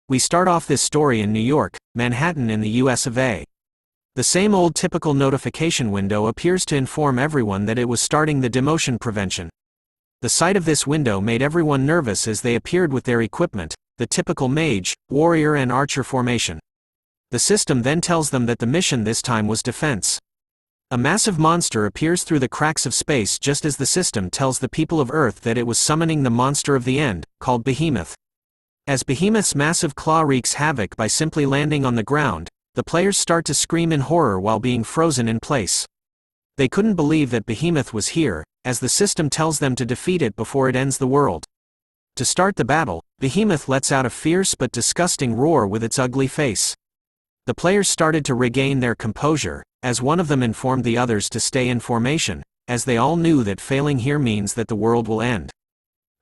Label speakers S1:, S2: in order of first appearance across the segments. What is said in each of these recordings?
S1: We start off this story in New York, Manhattan in the US of A. The same old typical notification window appears to inform everyone that it was starting the demotion prevention. The sight of this window made everyone nervous as they appeared with their equipment, the typical mage, warrior and archer formation. The system then tells them that the mission this time was defense. A massive monster appears through the cracks of space just as the system tells the people of Earth that it was summoning the monster of the end, called Behemoth. As Behemoth's massive claw wreaks havoc by simply landing on the ground, the players start to scream in horror while being frozen in place. They couldn't believe that Behemoth was here, as the system tells them to defeat it before it ends the world. To start the battle, Behemoth lets out a fierce but disgusting roar with its ugly face. The players started to regain their composure, as one of them informed the others to stay in formation, as they all knew that failing here means that the world will end.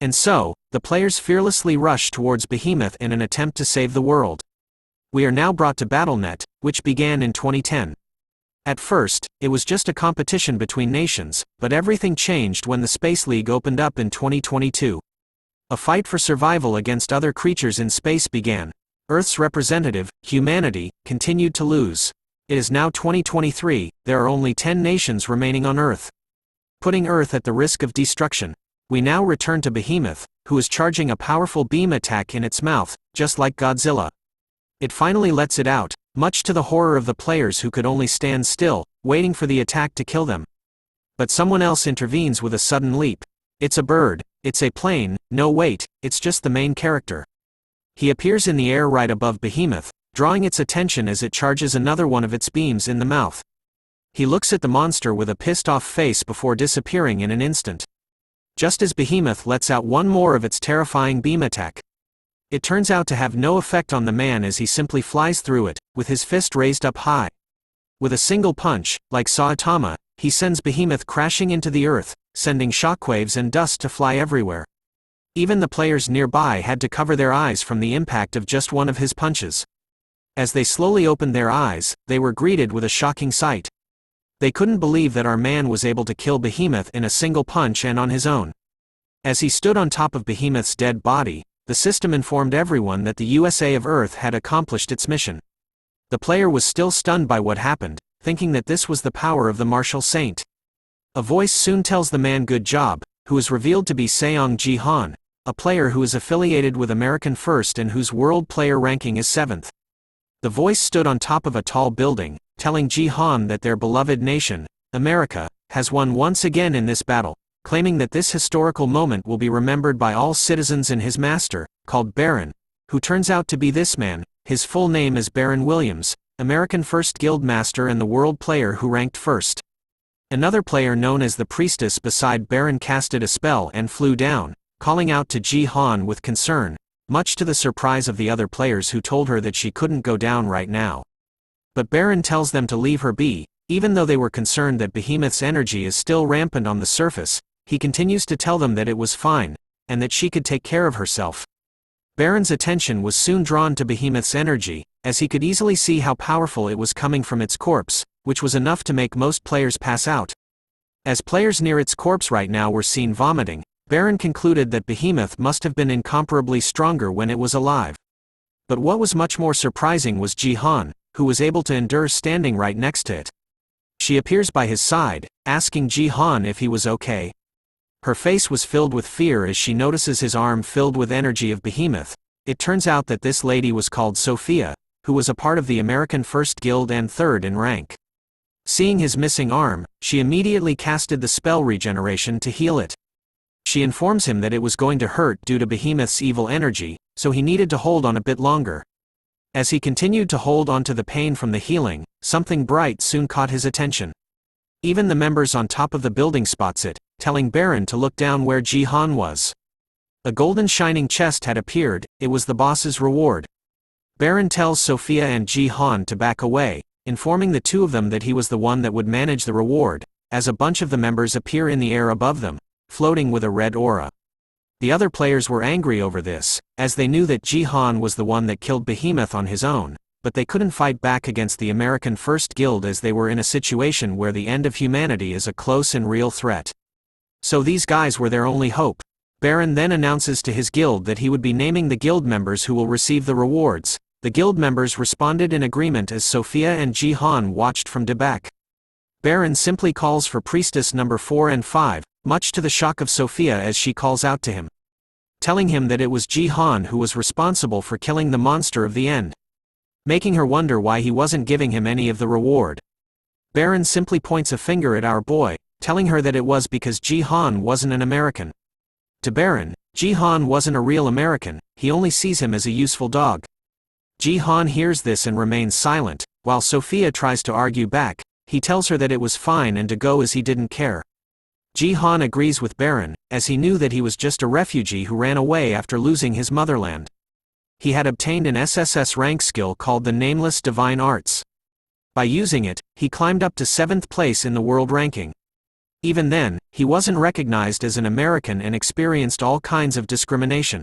S1: And so, the players fearlessly rush towards Behemoth in an attempt to save the world. We are now brought to BattleNet, which began in 2010. At first, it was just a competition between nations, but everything changed when the Space League opened up in 2022. A fight for survival against other creatures in space began. Earth's representative, humanity, continued to lose. It is now 2023, there are only 10 nations remaining on Earth. Putting Earth at the risk of destruction. We now return to Behemoth, who is charging a powerful beam attack in its mouth, just like Godzilla. It finally lets it out, much to the horror of the players who could only stand still, waiting for the attack to kill them. But someone else intervenes with a sudden leap. It's a bird, it's a plane, no wait, it's just the main character. He appears in the air right above Behemoth, drawing its attention as it charges another one of its beams in the mouth. He looks at the monster with a pissed-off face before disappearing in an instant. Just as Behemoth lets out one more of its terrifying beam attack. It turns out to have no effect on the man as he simply flies through it, with his fist raised up high. With a single punch, like Saitama, he sends Behemoth crashing into the earth, sending shockwaves and dust to fly everywhere. Even the players nearby had to cover their eyes from the impact of just one of his punches. As they slowly opened their eyes, they were greeted with a shocking sight. They couldn't believe that our man was able to kill Behemoth in a single punch and on his own. As he stood on top of Behemoth's dead body, the system informed everyone that the USA of Earth had accomplished its mission. The player was still stunned by what happened, thinking that this was the power of the martial saint. A voice soon tells the man good job, who is revealed to be Seong Ji-han, a player who is affiliated with American First and whose world player ranking is 7th. The voice stood on top of a tall building, telling Ji-han that their beloved nation, America, has won once again in this battle, claiming that this historical moment will be remembered by all citizens and his master, called Baron, who turns out to be this man. His full name is Baron Williams, American First Guild Master and the world player who ranked first. Another player known as the Priestess beside Baron casted a spell and flew down, calling out to Ji-han with concern, much to the surprise of the other players who told her that she couldn't go down right now. But Baron tells them to leave her be, even though they were concerned that Behemoth's energy is still rampant on the surface. He continues to tell them that it was fine, and that she could take care of herself. Baron's attention was soon drawn to Behemoth's energy, as he could easily see how powerful it was coming from its corpse, which was enough to make most players pass out. As players near its corpse right now were seen vomiting, Baron concluded that Behemoth must have been incomparably stronger when it was alive. But what was much more surprising was Ji-han, who was able to endure standing right next to it. She appears by his side, asking Ji-han if he was okay. Her face was filled with fear as she notices his arm filled with energy of Behemoth. It turns out that this lady was called Sophia, who was a part of the American First Guild and 3rd in rank. Seeing his missing arm, she immediately casted the spell regeneration to heal it. She informs him that it was going to hurt due to Behemoth's evil energy, so he needed to hold on a bit longer. As he continued to hold on to the pain from the healing, something bright soon caught his attention. Even the members on top of the building spots it, telling Baron to look down where Ji-han was. A golden shining chest had appeared. It was the boss's reward. Baron tells Sophia and Ji-han to back away, informing the two of them that he was the one that would manage the reward, as a bunch of the members appear in the air above them, floating with a red aura. The other players were angry over this, as they knew that Ji-han was the one that killed Behemoth on his own, but they couldn't fight back against the American First Guild as they were in a situation where the end of humanity is a close and real threat. So these guys were their only hope. Baron then announces to his guild that he would be naming the guild members who will receive the rewards. The guild members responded in agreement as Sophia and Ji-han watched from the back. Baron simply calls for priestess number 4 and 5, much to the shock of Sophia as she calls out to him, telling him that it was Ji-han who was responsible for killing the monster of the end, making her wonder why he wasn't giving him any of the reward. Baron simply points a finger at our boy, telling her that it was because Ji-han wasn't an American. To Baron, Ji-han wasn't a real American, he only sees him as a useful dog. Ji-han hears this and remains silent, while Sophia tries to argue back. He tells her that it was fine and to go as he didn't care. Ji-han agrees with Baron, as he knew that he was just a refugee who ran away after losing his motherland. He had obtained an SSS rank skill called the Nameless Divine Arts. By using it, he climbed up to 7th place in the world ranking. Even then, he wasn't recognized as an American and experienced all kinds of discrimination.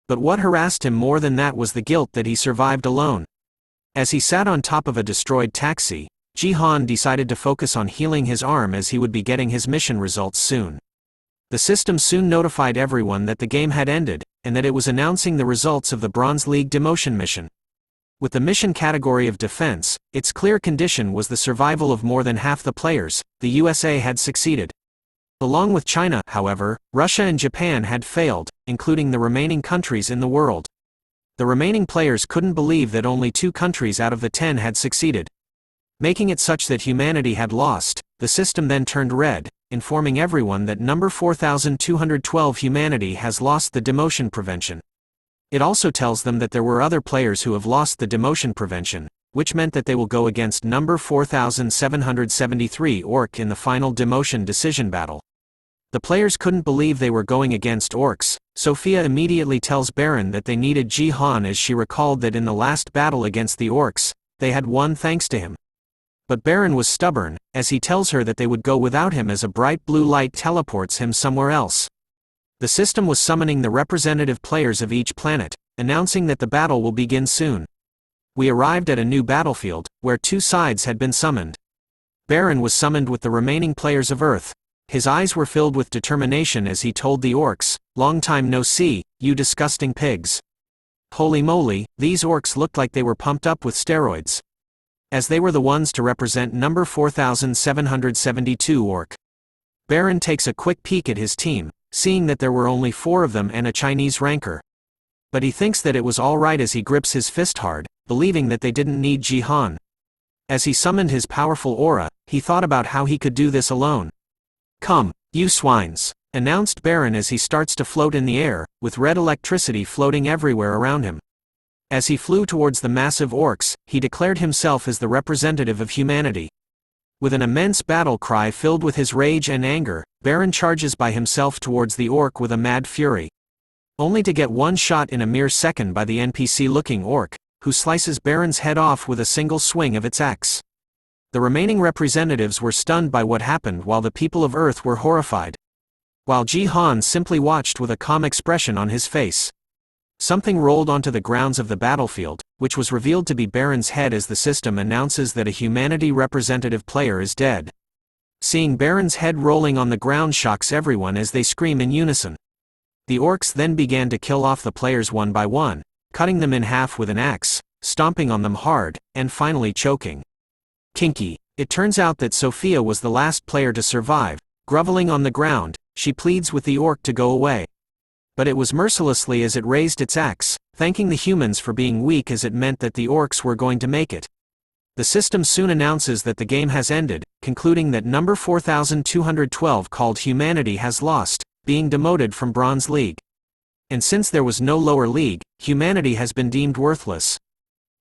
S1: But what harassed him more than that was the guilt that he survived alone. As he sat on top of a destroyed taxi, Ji-han decided to focus on healing his arm as he would be getting his mission results soon. The system soon notified everyone that the game had ended, and that it was announcing the results of the Bronze League demotion mission. With the mission category of defense, its clear condition was the survival of more than half the players. The USA had succeeded. Along with China, however, Russia and Japan had failed, including the remaining countries in the world. The remaining players couldn't believe that only 2 countries out of the 10 had succeeded, making it such that humanity had lost. The system then turned red, informing everyone that number 4212 humanity has lost the demotion prevention. It also tells them that there were other players who have lost the demotion prevention, which meant that they will go against number 4773 orc in the final demotion decision battle. The players couldn't believe they were going against orcs. Sophia immediately tells Baron that they needed Ji-han as she recalled that in the last battle against the orcs, they had won thanks to him. But Baron was stubborn, as he tells her that they would go without him as a bright blue light teleports him somewhere else. The system was summoning the representative players of each planet, announcing that the battle will begin soon. We arrived at a new battlefield, where 2 sides had been summoned. Baron was summoned with the remaining players of Earth. His eyes were filled with determination as he told the orcs, "Long time no see, you disgusting pigs." Holy moly, these orcs looked like they were pumped up with steroids, as they were the ones to represent number 4772 orc. Baron takes a quick peek at his team, seeing that there were only 4 of them and a Chinese ranker. But he thinks that it was alright as he grips his fist hard, believing that they didn't need Ji-han. As he summoned his powerful aura, he thought about how he could do this alone. "Come, you swines," announced Baron as he starts to float in the air, with red electricity floating everywhere around him. As he flew towards the massive orcs, he declared himself as the representative of humanity. With an immense battle cry filled with his rage and anger, Baron charges by himself towards the orc with a mad fury, only to get one shot in a mere second by the NPC-looking orc, who slices Baron's head off with a single swing of its axe. The remaining representatives were stunned by what happened while the people of Earth were horrified, while Ji-han simply watched with a calm expression on his face. Something rolled onto the grounds of the battlefield, which was revealed to be Baron's head as the system announces that a humanity representative player is dead. Seeing Baron's head rolling on the ground shocks everyone as they scream in unison. The orcs then began to kill off the players one by one, cutting them in half with an axe, stomping on them hard, and finally choking. Kinky. It turns out that Sophia was the last player to survive. Groveling on the ground, she pleads with the orc to go away. But it was mercilessly as it raised its axe, thanking the humans for being weak as it meant that the orcs were going to make it. The system soon announces that the game has ended, concluding that number 4212 called Humanity has lost, being demoted from Bronze League. And since there was no lower league, Humanity has been deemed worthless,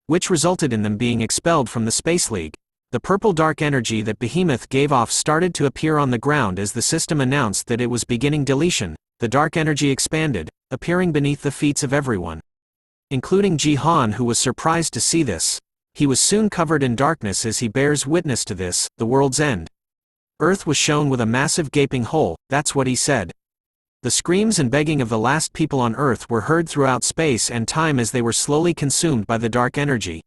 S1: which resulted in them being expelled from the Space League. The purple dark energy that Behemoth gave off started to appear on the ground as the system announced that it was beginning deletion. The dark energy expanded, appearing beneath the feet of everyone, including Ji-han, who was surprised to see this. He was soon covered in darkness as he bears witness to this, the world's end. Earth was shown with a massive gaping hole, that's what he said. The screams and begging of the last people on Earth were heard throughout space and time as they were slowly consumed by the dark energy.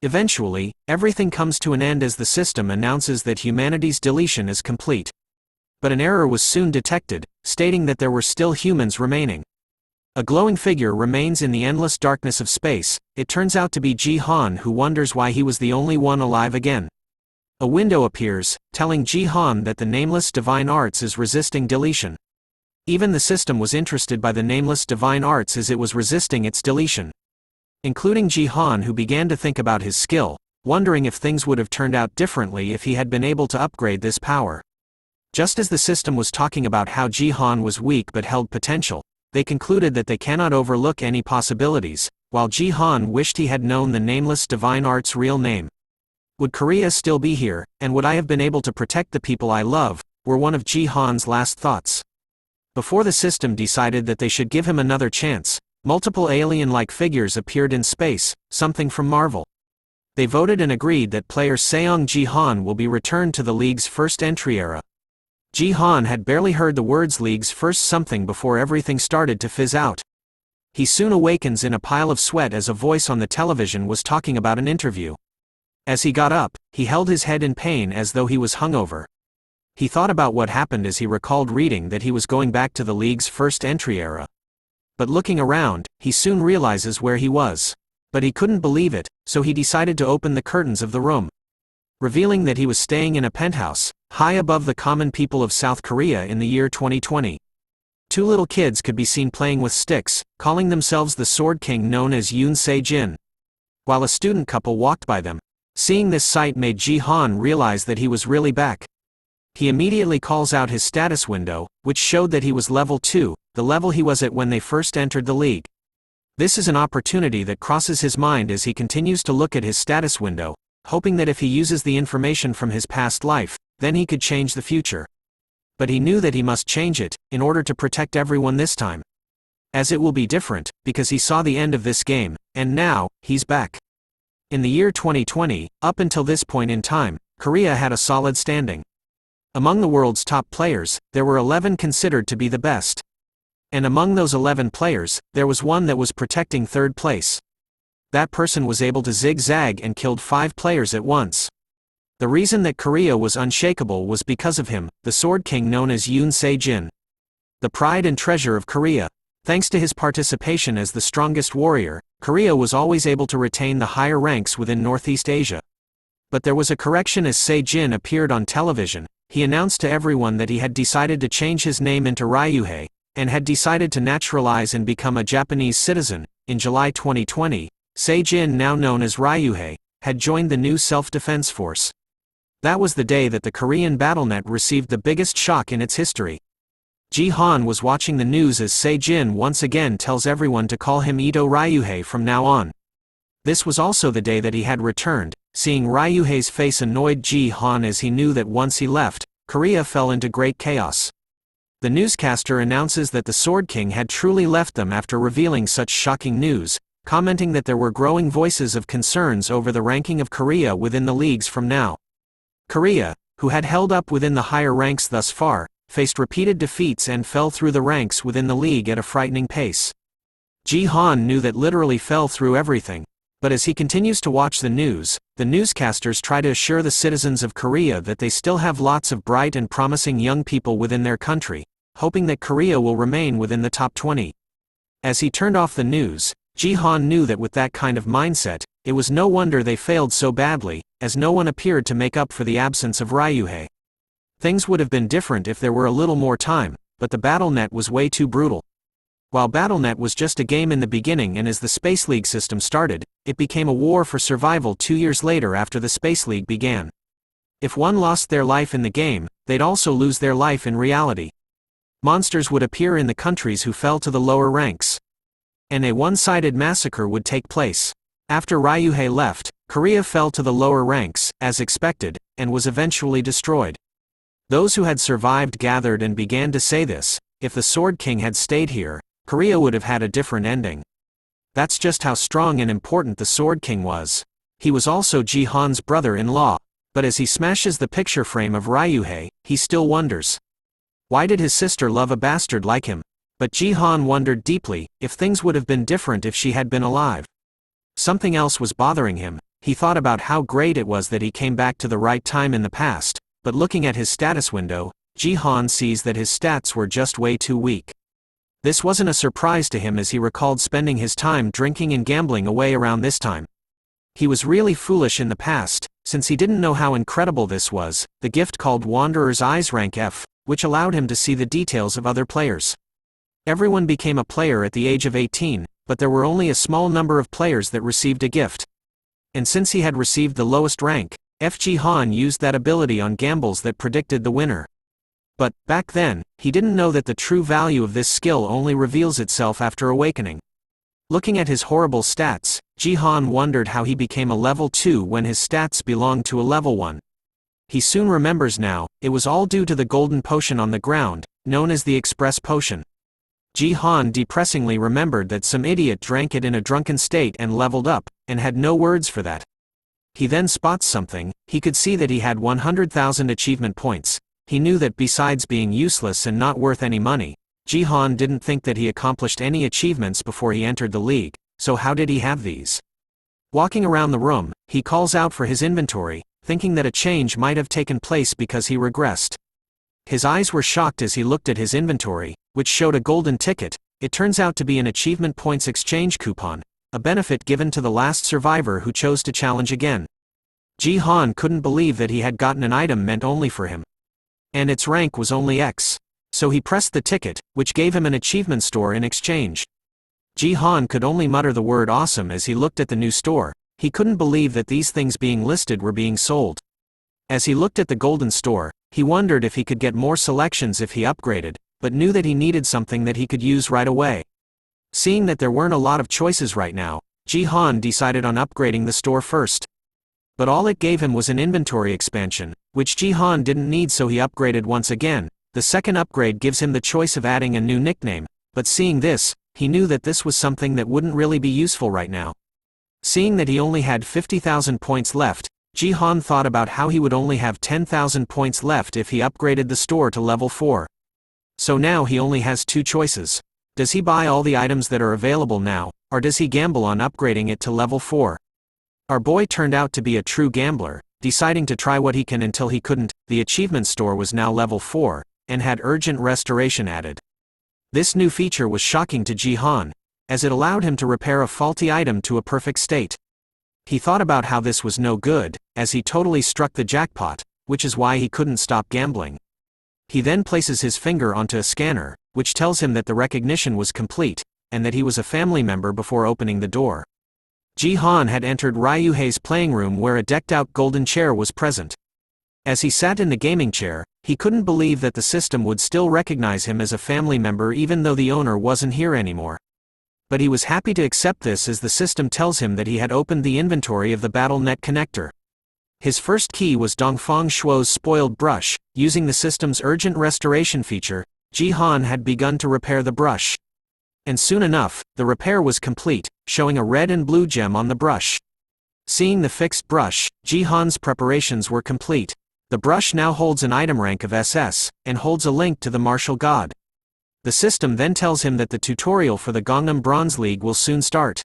S1: Eventually, everything comes to an end as the system announces that humanity's deletion is complete. But an error was soon detected, stating that there were still humans remaining. A glowing figure remains in the endless darkness of space. It turns out to be Ji-han, who wonders why he was the only one alive again. A window appears, telling Ji-han that the nameless divine arts is resisting deletion. Even the system was interested by the nameless divine arts as it was resisting its deletion. Including Ji-han, who began to think about his skill, wondering if things would have turned out differently if he had been able to upgrade this power. Just as the system was talking about how Ji-han was weak but held potential, they concluded that they cannot overlook any possibilities, while Ji-han wished he had known the nameless divine art's real name. Would Korea still be here, and would I have been able to protect the people I love, were one of Ji-han's last thoughts. Before the system decided that they should give him another chance, multiple alien-like figures appeared in space, something from Marvel. They voted and agreed that player Seong Ji-han will be returned to the League's first entry era. Ji-han had barely heard the words League's first something before everything started to fizz out. He soon awakens in a pile of sweat as a voice on the television was talking about an interview. As he got up, he held his head in pain as though he was hungover. He thought about what happened as he recalled reading that he was going back to the League's first entry era. But looking around, he soon realizes where he was. But he couldn't believe it, so he decided to open the curtains of the room, revealing that he was staying in a penthouse, high above the common people of South Korea in the year 2020. Two little kids could be seen playing with sticks, calling themselves the Sword King known as Yoon Se-jin, while a student couple walked by them. Seeing this sight made Ji-han realize that he was really back. He immediately calls out his status window, which showed that he was level 2, the level he was at when they first entered the league. This is an opportunity that crosses his mind as he continues to look at his status window, hoping that if he uses the information from his past life, then he could change the future. But he knew that he must change it, in order to protect everyone this time. As it will be different, because he saw the end of this game, and now, he's back. In the year 2020, up until this point in time, Korea had a solid standing. Among the world's top players, there were 11 considered to be the best. And among those 11 players, there was one that was protecting third place. That person was able to zigzag and killed 5 players at once. The reason that Korea was unshakable was because of him, the Sword King known as Yoon Se-jin. The pride and treasure of Korea. Thanks to his participation as the strongest warrior, Korea was always able to retain the higher ranks within Northeast Asia. But there was a correction as Se-jin appeared on television. He announced to everyone that he had decided to change his name into Ryuhei, and had decided to naturalize and become a Japanese citizen. In July 2020, Se-jin, now known as Ryuhei, had joined the new self-defense force. That was the day that the Korean BattleNet received the biggest shock in its history. Ji-han was watching the news as Se-jin once again tells everyone to call him Ito Ryuhei from now on. This was also the day that he had returned. Seeing Ryuhei's face annoyed Ji-han as he knew that once he left, Korea fell into great chaos. The newscaster announces that the Sword King had truly left them after revealing such shocking news, commenting that there were growing voices of concerns over the ranking of Korea within the leagues from now. Korea, who had held up within the higher ranks thus far, faced repeated defeats and fell through the ranks within the league at a frightening pace. Ji-han knew that literally fell through everything. But as he continues to watch the news, the newscasters try to assure the citizens of Korea that they still have lots of bright and promising young people within their country, hoping that Korea will remain within the top 20. As he turned off the news, Ji-han knew that with that kind of mindset, it was no wonder they failed so badly, as no one appeared to make up for the absence of Ryuhei. Things would have been different if there were a little more time, but the BattleNet was way too brutal. While BattleNet was just a game in the beginning, and as the Space League system started, it became a war for survival 2 years later after the Space League began. If one lost their life in the game, they'd also lose their life in reality. Monsters would appear in the countries who fell to the lower ranks. And a one-sided massacre would take place. After Ryuhei left, Korea fell to the lower ranks, as expected, and was eventually destroyed. Those who had survived gathered and began to say this: if the Sword King had stayed here, Korea would have had a different ending. That's just how strong and important the Sword King was. He was also Ji-han's brother-in-law. But as he smashes the picture frame of Ryuhei, he still wonders. Why did his sister love a bastard like him? But Ji-han wondered deeply, if things would have been different if she had been alive. Something else was bothering him. He thought about how great it was that he came back to the right time in the past, but looking at his status window, Ji-han sees that his stats were just way too weak. This wasn't a surprise to him as he recalled spending his time drinking and gambling away around this time. He was really foolish in the past, since he didn't know how incredible this was, the gift called Wanderer's Eyes rank F, which allowed him to see the details of other players. Everyone became a player at the age of 18, but there were only a small number of players that received a gift. And since he had received the lowest rank, Ji-han used that ability on gambles that predicted the winner. But, back then, he didn't know that the true value of this skill only reveals itself after awakening. Looking at his horrible stats, Ji-han wondered how he became a level 2 when his stats belonged to a level 1. He soon remembers now, it was all due to the golden potion on the ground, known as the Express Potion. Ji-han depressingly remembered that some idiot drank it in a drunken state and leveled up, and had no words for that. He then spots something. He could see that he had 100,000 achievement points. He knew that besides being useless and not worth any money, Ji-han didn't think that he accomplished any achievements before he entered the league, so how did he have these? Walking around the room, he calls out for his inventory, thinking that a change might have taken place because he regressed. His eyes were shocked as he looked at his inventory, which showed a golden ticket. It turns out to be an achievement points exchange coupon, a benefit given to the last survivor who chose to challenge again. Ji-han couldn't believe that he had gotten an item meant only for him. And its rank was only X. So he pressed the ticket, which gave him an achievement store in exchange. Ji-han could only mutter the word awesome as he looked at the new store. He couldn't believe that these things being listed were being sold. As he looked at the golden store, he wondered if he could get more selections if he upgraded, but knew that he needed something that he could use right away. Seeing that there weren't a lot of choices right now, Ji-han decided on upgrading the store first. But all it gave him was an inventory expansion, which Ji-han didn't need, so he upgraded once again. The second upgrade gives him the choice of adding a new nickname, but seeing this, he knew that this was something that wouldn't really be useful right now. Seeing that he only had 50,000 points left, Ji-han thought about how he would only have 10,000 points left if he upgraded the store to level 4. So now he only has two choices. Does he buy all the items that are available now, or does he gamble on upgrading it to level 4? Our boy turned out to be a true gambler, deciding to try what he can until he couldn't. The achievement store was now level 4, and had urgent restoration added. This new feature was shocking to Ji-han, as it allowed him to repair a faulty item to a perfect state. He thought about how this was no good, as he totally struck the jackpot, which is why he couldn't stop gambling. He then places his finger onto a scanner, which tells him that the recognition was complete, and that he was a family member before opening the door. Ji-han had entered Ryuhei's playing room where a decked-out golden chair was present. As he sat in the gaming chair, he couldn't believe that the system would still recognize him as a family member even though the owner wasn't here anymore. But he was happy to accept this as the system tells him that he had opened the inventory of the BattleNet connector. His first key was Dongfang Shuo's spoiled brush. Using the system's urgent restoration feature, Ji-han had begun to repair the brush. And soon enough, the repair was complete, showing a red and blue gem on the brush. Seeing the fixed brush, Ji-han's preparations were complete. The brush now holds an item rank of SS, and holds a link to the martial god. The system then tells him that the tutorial for the Gangnam Bronze League will soon start.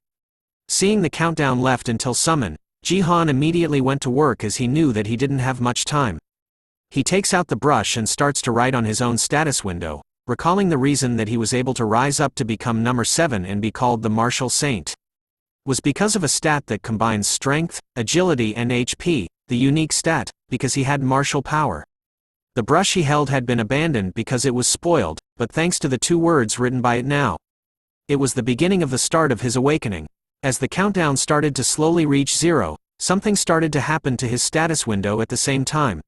S1: Seeing the countdown left until summon, Ji-han immediately went to work as he knew that he didn't have much time. He takes out the brush and starts to write on his own status window, recalling the reason that he was able to rise up to become number 7 and be called the Martial Saint. Was because of a stat that combines strength, agility and HP, the unique stat, because he had martial power. The brush he held had been abandoned because it was spoiled, but thanks to the 2 words written by it now. It was the beginning of the start of his awakening. As the countdown started to slowly reach 0, something started to happen to his status window at the same time.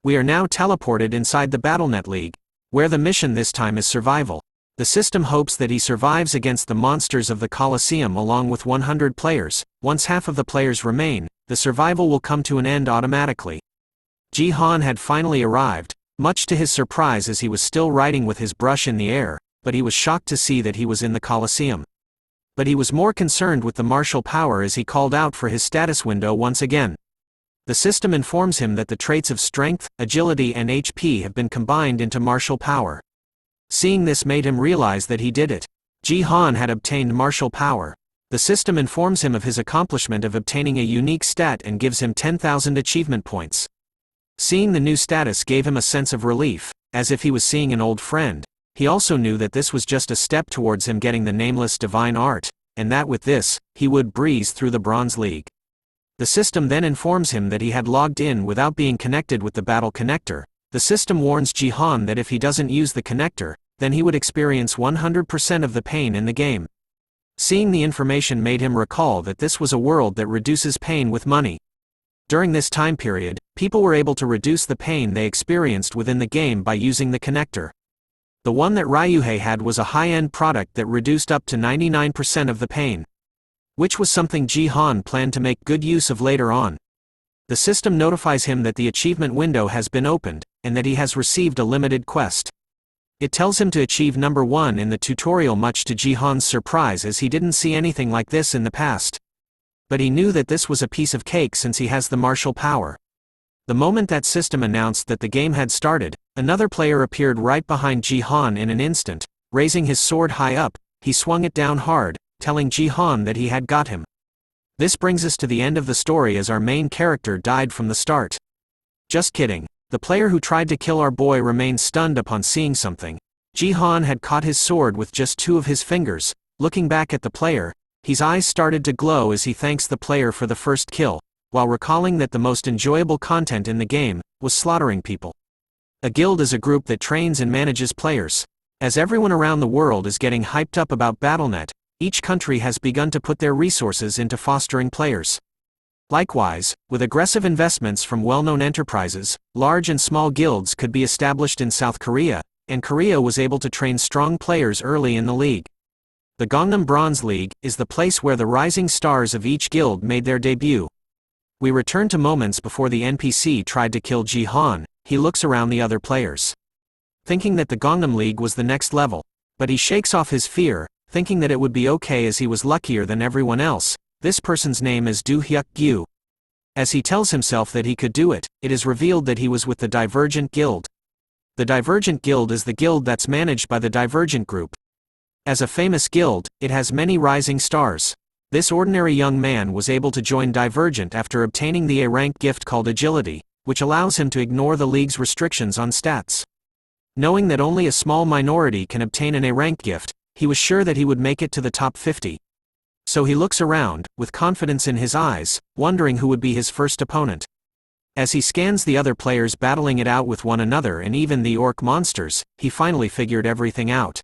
S1: We are now teleported inside the BattleNet League, where the mission this time is survival. The system hopes that he survives against the monsters of the Colosseum along with 100 players. Once half of the players remain, the survival will come to an end automatically. Ji-han had finally arrived, much to his surprise as he was still writing with his brush in the air, but he was shocked to see that he was in the Colosseum. But he was more concerned with the martial power as he called out for his status window once again. The system informs him that the traits of strength, agility and HP have been combined into martial power. Seeing this made him realize that he did it. Ji-han had obtained martial power. The system informs him of his accomplishment of obtaining a unique stat and gives him 10,000 achievement points. Seeing the new status gave him a sense of relief. as if he was seeing an old friend. He also knew that this was just a step towards him getting the nameless divine art, and that with this, he would breeze through the Bronze League. The system then informs him that he had logged in without being connected with the battle connector. The system warns Jihan that if he doesn't use the connector, then he would experience 100% of the pain in the game. Seeing the information made him recall that this was a world that reduces pain with money. During this time period, people were able to reduce the pain they experienced within the game by using the connector. The one that Ryuhei had was a high-end product that reduced up to 99% of the pain, which was something Jihan planned to make good use of later on. The system notifies him that the achievement window has been opened, and that he has received a limited quest. It tells him to achieve number 1 in the tutorial, much to Jihan's surprise, as he didn't see anything like this in the past. But he knew that this was a piece of cake since he has the martial power. The moment that system announced that the game had started, another player appeared right behind Jihan in an instant. Raising his sword high up, he swung it down hard, telling Jihan that he had got him. This brings us to the end of the story, as our main character died from the start. Just kidding. The player who tried to kill our boy remained stunned upon seeing something. Jihan had caught his sword with just 2 of his fingers. Looking back at the player, his eyes started to glow as he thanks the player for the first kill, while recalling that the most enjoyable content in the game was slaughtering people. A guild is a group that trains and manages players. As everyone around the world is getting hyped up about BattleNet, each country has begun to put their resources into fostering players. Likewise, with aggressive investments from well-known enterprises, large and small guilds could be established in South Korea, and Korea was able to train strong players early in the league. The Gangnam Bronze League is the place where the rising stars of each guild made their debut. We return to moments before the NPC tried to kill Jihan. He looks around the other players, thinking that the Gangnam League was the next level, but he shakes off his fear, thinking that it would be okay as he was luckier than everyone else. This person's name is Do Hyuk Gyu. As he tells himself that he could do it, it is revealed that he was with the Divergent Guild. The Divergent Guild is the guild that's managed by the Divergent Group. As a famous guild, it has many rising stars. This ordinary young man was able to join Divergent after obtaining the A-rank gift called Agility, which allows him to ignore the league's restrictions on stats. Knowing that only a small minority can obtain an A-rank gift, he was sure that he would make it to the top 50. So he looks around, with confidence in his eyes, wondering who would be his first opponent. As he scans the other players battling it out with one another and even the orc monsters, he finally figured everything out.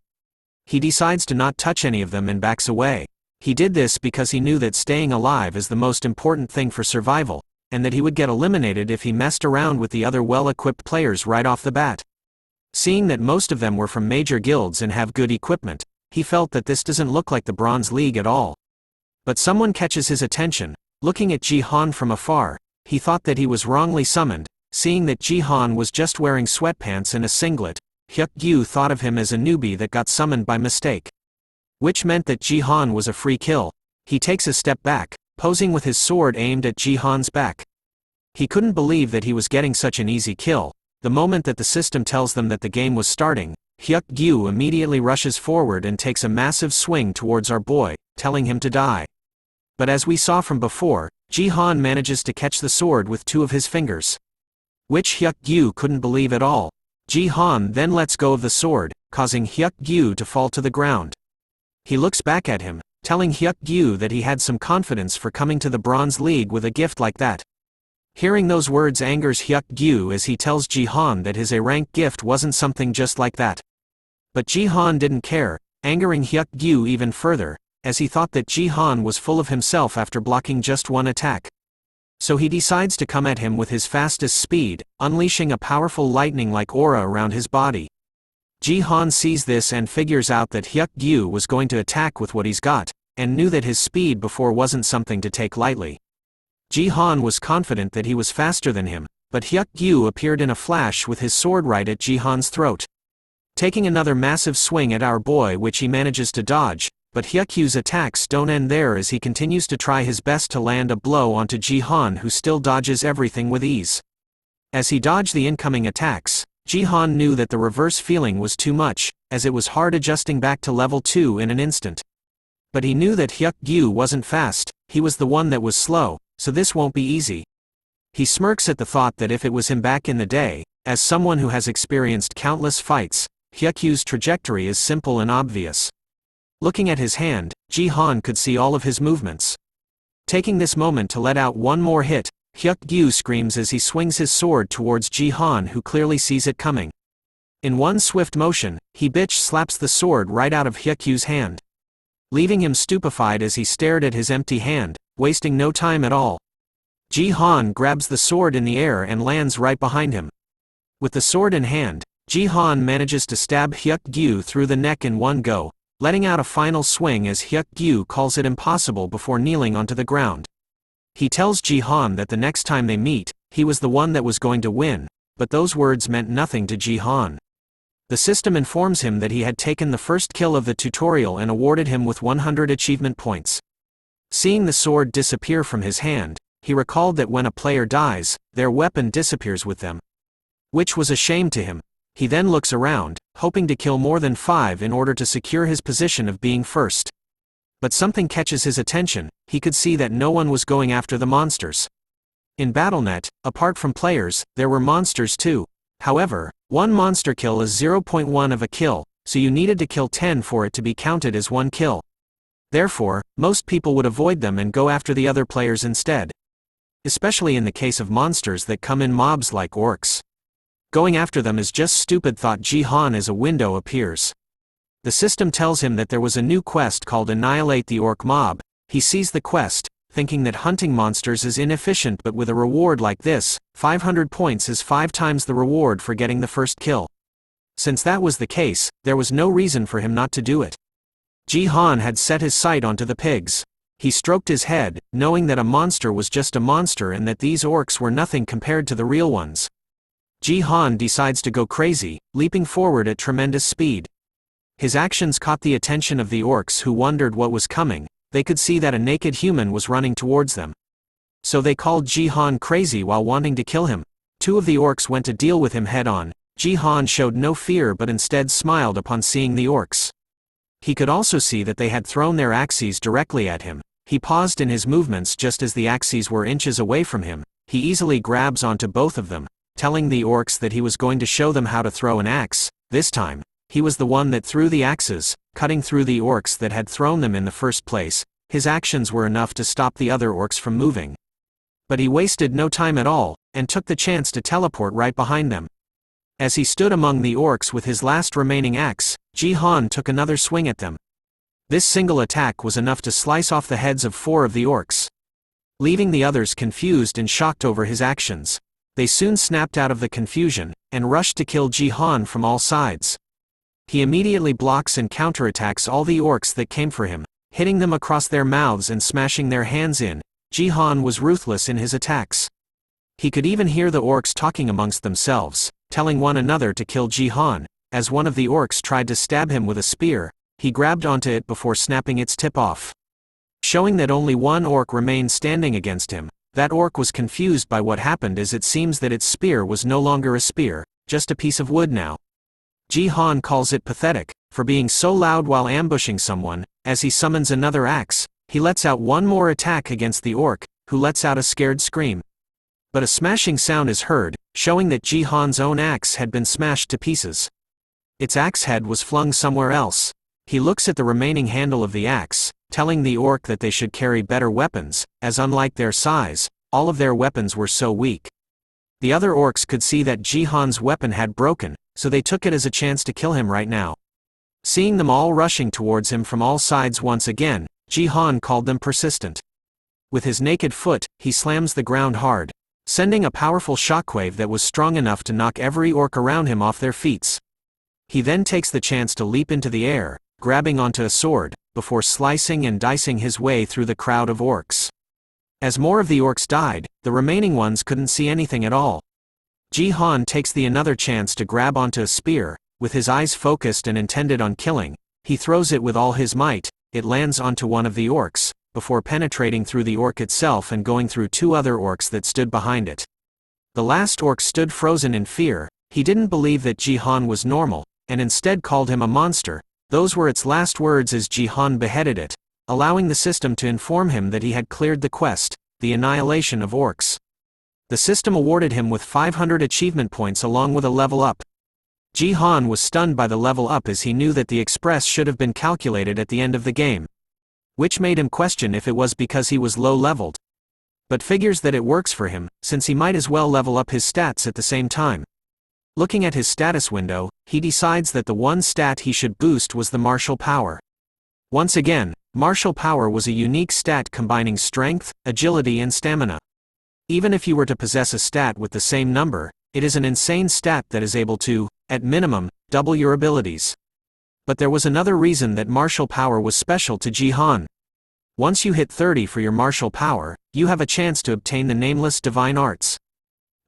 S1: He decides to not touch any of them and backs away. He did this because he knew that staying alive is the most important thing for survival, and that he would get eliminated if he messed around with the other well-equipped players right off the bat. Seeing that most of them were from major guilds and have good equipment, he felt that this doesn't look like the Bronze League at all. But someone catches his attention. Looking at Jihan from afar, he thought that he was wrongly summoned. Seeing that Jihan was just wearing sweatpants and a singlet, Hyuk Gyu thought of him as a newbie that got summoned by mistake, which meant that Jihan was a free kill. He takes a step back, posing with his sword aimed at Jihan's back. He couldn't believe that he was getting such an easy kill. The moment that the system tells them that the game was starting, Hyuk Gyu immediately rushes forward and takes a massive swing towards our boy, telling him to die. But as we saw from before, Jihan manages to catch the sword with 2 of his fingers, which Hyuk Gyu couldn't believe at all. Jihan then lets go of the sword, causing Hyuk Gyu to fall to the ground. He looks back at him, telling Hyuk Gyu that he had some confidence for coming to the Bronze League with a gift like that. Hearing those words angers Hyuk Gyu as he tells Jihan that his A-rank gift wasn't something just like that. But Jihan didn't care, angering Hyuk Gyu even further, as he thought that Jihan was full of himself after blocking just one attack. So he decides to come at him with his fastest speed, unleashing a powerful lightning-like aura around his body. Jihan sees this and figures out that Hyuk Gyu was going to attack with what he's got, and knew that his speed before wasn't something to take lightly. Jihan was confident that he was faster than him, but Hyuk Gyu appeared in a flash with his sword right at Jihan's throat, taking another massive swing at our boy, which he manages to dodge. But Hyuk Gyu's attacks don't end there, as he continues to try his best to land a blow onto Jihan, who still dodges everything with ease. As he dodged the incoming attacks, Jihan knew that the reverse feeling was too much, as it was hard adjusting back to level 2 in an instant. But he knew that Hyuk Gyu wasn't fast, he was the one that was slow, so this won't be easy. He smirks at the thought that if it was him back in the day, As someone who has experienced countless fights, Hyekyu's trajectory is simple and obvious. Looking at his hand, Ji-han could see all of his movements. Taking this moment to let out one more hit, Hyekyu screams as he swings his sword towards Ji-han, who clearly sees it coming. In one swift motion, he bitch slaps the sword right out of Hyekyu's hand, leaving him stupefied as he stared at his empty hand, wasting no time at all. Ji-han grabs the sword in the air and lands right behind him. With the sword in hand, Ji-han manages to stab Hyekyu through the neck in one go, letting out a final swing as Hyekyu calls it impossible before kneeling onto the ground. He tells Ji-han that the next time they meet, he was the one that was going to win, but those words meant nothing to Ji-han. The system informs him that he had taken the first kill of the tutorial and awarded him with 100 achievement points. Seeing the sword disappear from his hand, he recalled that when a player dies, their weapon disappears with them, which was a shame to him. He then looks around, hoping to kill more than 5 in order to secure his position of being first. But something catches his attention. He could see that no one was going after the monsters. In BattleNet, apart from players, there were monsters too. However, one monster kill is 0.1 of a kill, so you needed to kill 10 for it to be counted as one kill. Therefore, most people would avoid them and go after the other players instead. Especially in the case of monsters that come in mobs like orcs. Going after them is just stupid, thought Ji-han as a window appears. The system tells him that there was a new quest called Annihilate the Orc Mob. He sees the quest, thinking that hunting monsters is inefficient, but with a reward like this, 500 points is 5 times the reward for getting the first kill. Since that was the case, there was no reason for him not to do it. Ji-han had set his sight onto the pigs. He stroked his head, knowing that a monster was just a monster and that these orcs were nothing compared to the real ones. Ji-han decides to go crazy, leaping forward at tremendous speed. His actions caught the attention of the orcs, who wondered what was coming. They could see that a naked human was running towards them. So they called Ji-han crazy while wanting to kill him. 2 of the orcs went to deal with him head-on. Ji-han showed no fear but instead smiled upon seeing the orcs. He could also see that they had thrown their axes directly at him. He paused in his movements just as the axes were inches away from him. He easily grabs onto both of them, telling the orcs that he was going to show them how to throw an axe. This time, he was the one that threw the axes, cutting through the orcs that had thrown them in the first place. His actions were enough to stop the other orcs from moving. But he wasted no time at all, and took the chance to teleport right behind them. As he stood among the orcs with his last remaining axe, Ji-han took another swing at them. This single attack was enough to slice off the heads of 4 of the orcs, leaving the others confused and shocked over his actions. They soon snapped out of the confusion, and rushed to kill Ji-han from all sides. He immediately blocks and counterattacks all the orcs that came for him, hitting them across their mouths and smashing their hands in. Ji-han was ruthless in his attacks. He could even hear the orcs talking amongst themselves, telling one another to kill Ji-han. As one of the orcs tried to stab him with a spear, he grabbed onto it before snapping its tip off. Showing that only one orc remained standing against him, that orc was confused by what happened, as it seems that its spear was no longer a spear, just a piece of wood now. Ji-han calls it pathetic, for being so loud while ambushing someone. As he summons another axe, he lets out one more attack against the orc, who lets out a scared scream. But a smashing sound is heard, showing that Ji-han's own axe had been smashed to pieces. Its axe head was flung somewhere else. He looks at the remaining handle of the axe, telling the orc that they should carry better weapons, as unlike their size, all of their weapons were so weak. The other orcs could see that Ji-han's weapon had broken, so they took it as a chance to kill him right now. Seeing them all rushing towards him from all sides once again, Ji-han called them persistent. With his naked foot, he slams the ground hard, sending a powerful shockwave that was strong enough to knock every orc around him off their feet. He then takes the chance to leap into the air, grabbing onto a sword, before slicing and dicing his way through the crowd of orcs. As more of the orcs died, the remaining ones couldn't see anything at all. Ji-han takes another chance to grab onto a spear. With his eyes focused and intended on killing, he throws it with all his might. It lands onto one of the orcs, before penetrating through the orc itself and going through 2 other orcs that stood behind it. The last orc stood frozen in fear. He didn't believe that Ji-han was normal, and instead called him a monster. Those were its last words as Ji-han beheaded it, allowing the system to inform him that he had cleared the quest, the annihilation of orcs. The system awarded him with 500 achievement points along with a level up. Ji-han was stunned by the level up as he knew that the express should have been calculated at the end of the game, which made him question if it was because he was low-leveled. But figures that it works for him, since he might as well level up his stats at the same time. Looking at his status window, he decides that the one stat he should boost was the martial power. Once again, martial power was a unique stat combining strength, agility and stamina. Even if you were to possess a stat with the same number, it is an insane stat that is able to, at minimum, double your abilities. But there was another reason that martial power was special to Ji-han. Once you hit 30 for your martial power, you have a chance to obtain the nameless divine arts.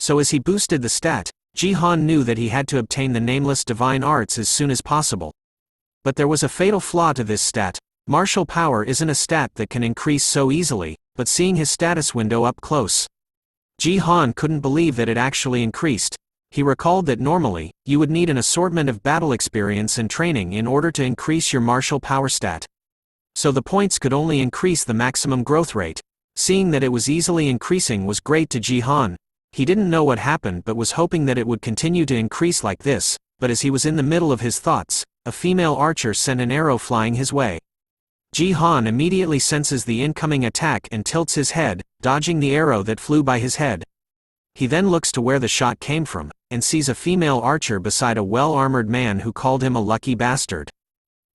S1: So as he boosted the stat, Ji-han knew that he had to obtain the nameless divine arts as soon as possible. But there was a fatal flaw to this stat. Martial power isn't a stat that can increase so easily, but seeing his status window up close, Ji-han couldn't believe that it actually increased. He recalled that normally, you would need an assortment of battle experience and training in order to increase your martial power stat. So the points could only increase the maximum growth rate. Seeing that it was easily increasing was great to Ji-han. He didn't know what happened but was hoping that it would continue to increase like this, but as he was in the middle of his thoughts, a female archer sent an arrow flying his way. Ji-han immediately senses the incoming attack and tilts his head, dodging the arrow that flew by his head. He then looks to where the shot came from, and sees a female archer beside a well-armored man who called him a lucky bastard.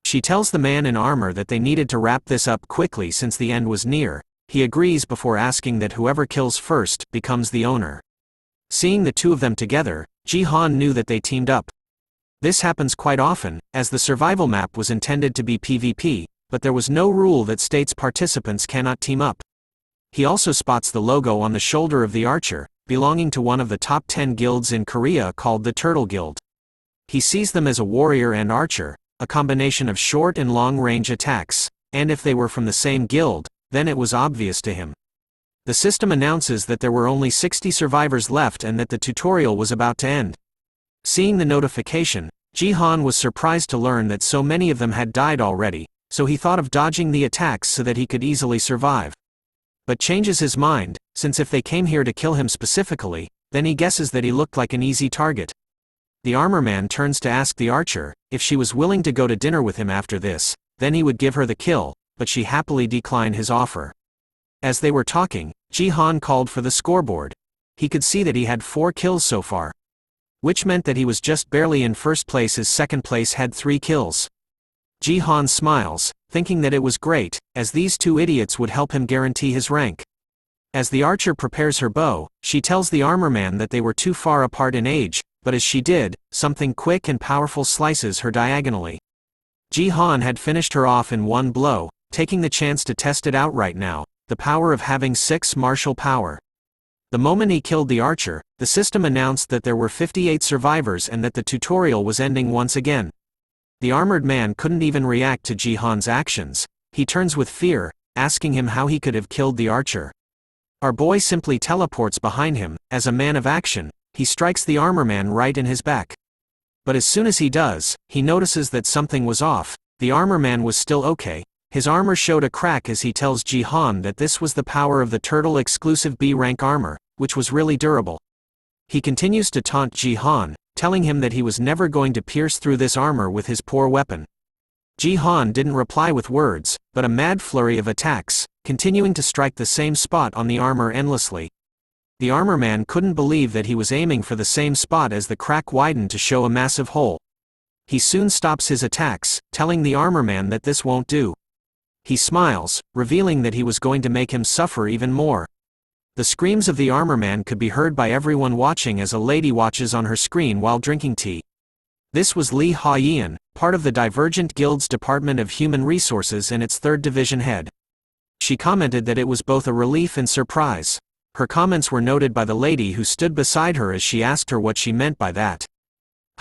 S1: She tells the man in armor that they needed to wrap this up quickly since the end was near. He agrees before asking that whoever kills first becomes the owner. Seeing the two of them together, Ji-han knew that they teamed up. This happens quite often, as the survival map was intended to be PvP, but there was no rule that states participants cannot team up. He also spots the logo on the shoulder of the archer, belonging to one of the top 10 guilds in Korea called the Turtle Guild. He sees them as a warrior and archer, a combination of short and long-range attacks, and if they were from the same guild, then it was obvious to him. The system announces that there were only 60 survivors left and that the tutorial was about to end. Seeing the notification, Ji-han was surprised to learn that so many of them had died already, so he thought of dodging the attacks so that he could easily survive. But changes his mind, since if they came here to kill him specifically, then he guesses that he looked like an easy target. The armor man turns to ask the archer if she was willing to go to dinner with him after this, then he would give her the kill, but she happily declined his offer. As they were talking, Ji-han called for the scoreboard. He could see that he had 4 kills so far, which meant that he was just barely in first place as second place had 3 kills. Ji-han smiles, thinking that it was great, as these two idiots would help him guarantee his rank. As the archer prepares her bow, she tells the armor man that they were too far apart in age, but as she did, something quick and powerful slices her diagonally. Ji-han had finished her off in one blow, taking the chance to test it out right now, the power of having 6 martial power. The moment he killed the archer, the system announced that there were 58 survivors and that the tutorial was ending once again. The armored man couldn't even react to Ji-han's actions. He turns with fear, asking him how he could have killed the archer. Our boy simply teleports behind him. As a man of action, he strikes the armor man right in his back. But as soon as he does, he notices that something was off. The armor man was still okay. His armor showed a crack as he tells Ji-han that this was the power of the turtle exclusive B rank armor, which was really durable. He continues to taunt Ji-han, telling him that he was never going to pierce through this armor with his poor weapon. Ji-han didn't reply with words, but a mad flurry of attacks, continuing to strike the same spot on the armor endlessly. The armor man couldn't believe that he was aiming for the same spot as the crack widened to show a massive hole. He soon stops his attacks, telling the armor man that this won't do. He smiles, revealing that he was going to make him suffer even more. The screams of the armor man could be heard by everyone watching as a lady watches on her screen while drinking tea. This was Lee Ha-yeon, part of the Divergent Guild's Department of Human Resources and its 3rd Division head. She commented that it was both a relief and surprise. Her comments were noted by the lady who stood beside her as she asked her what she meant by that.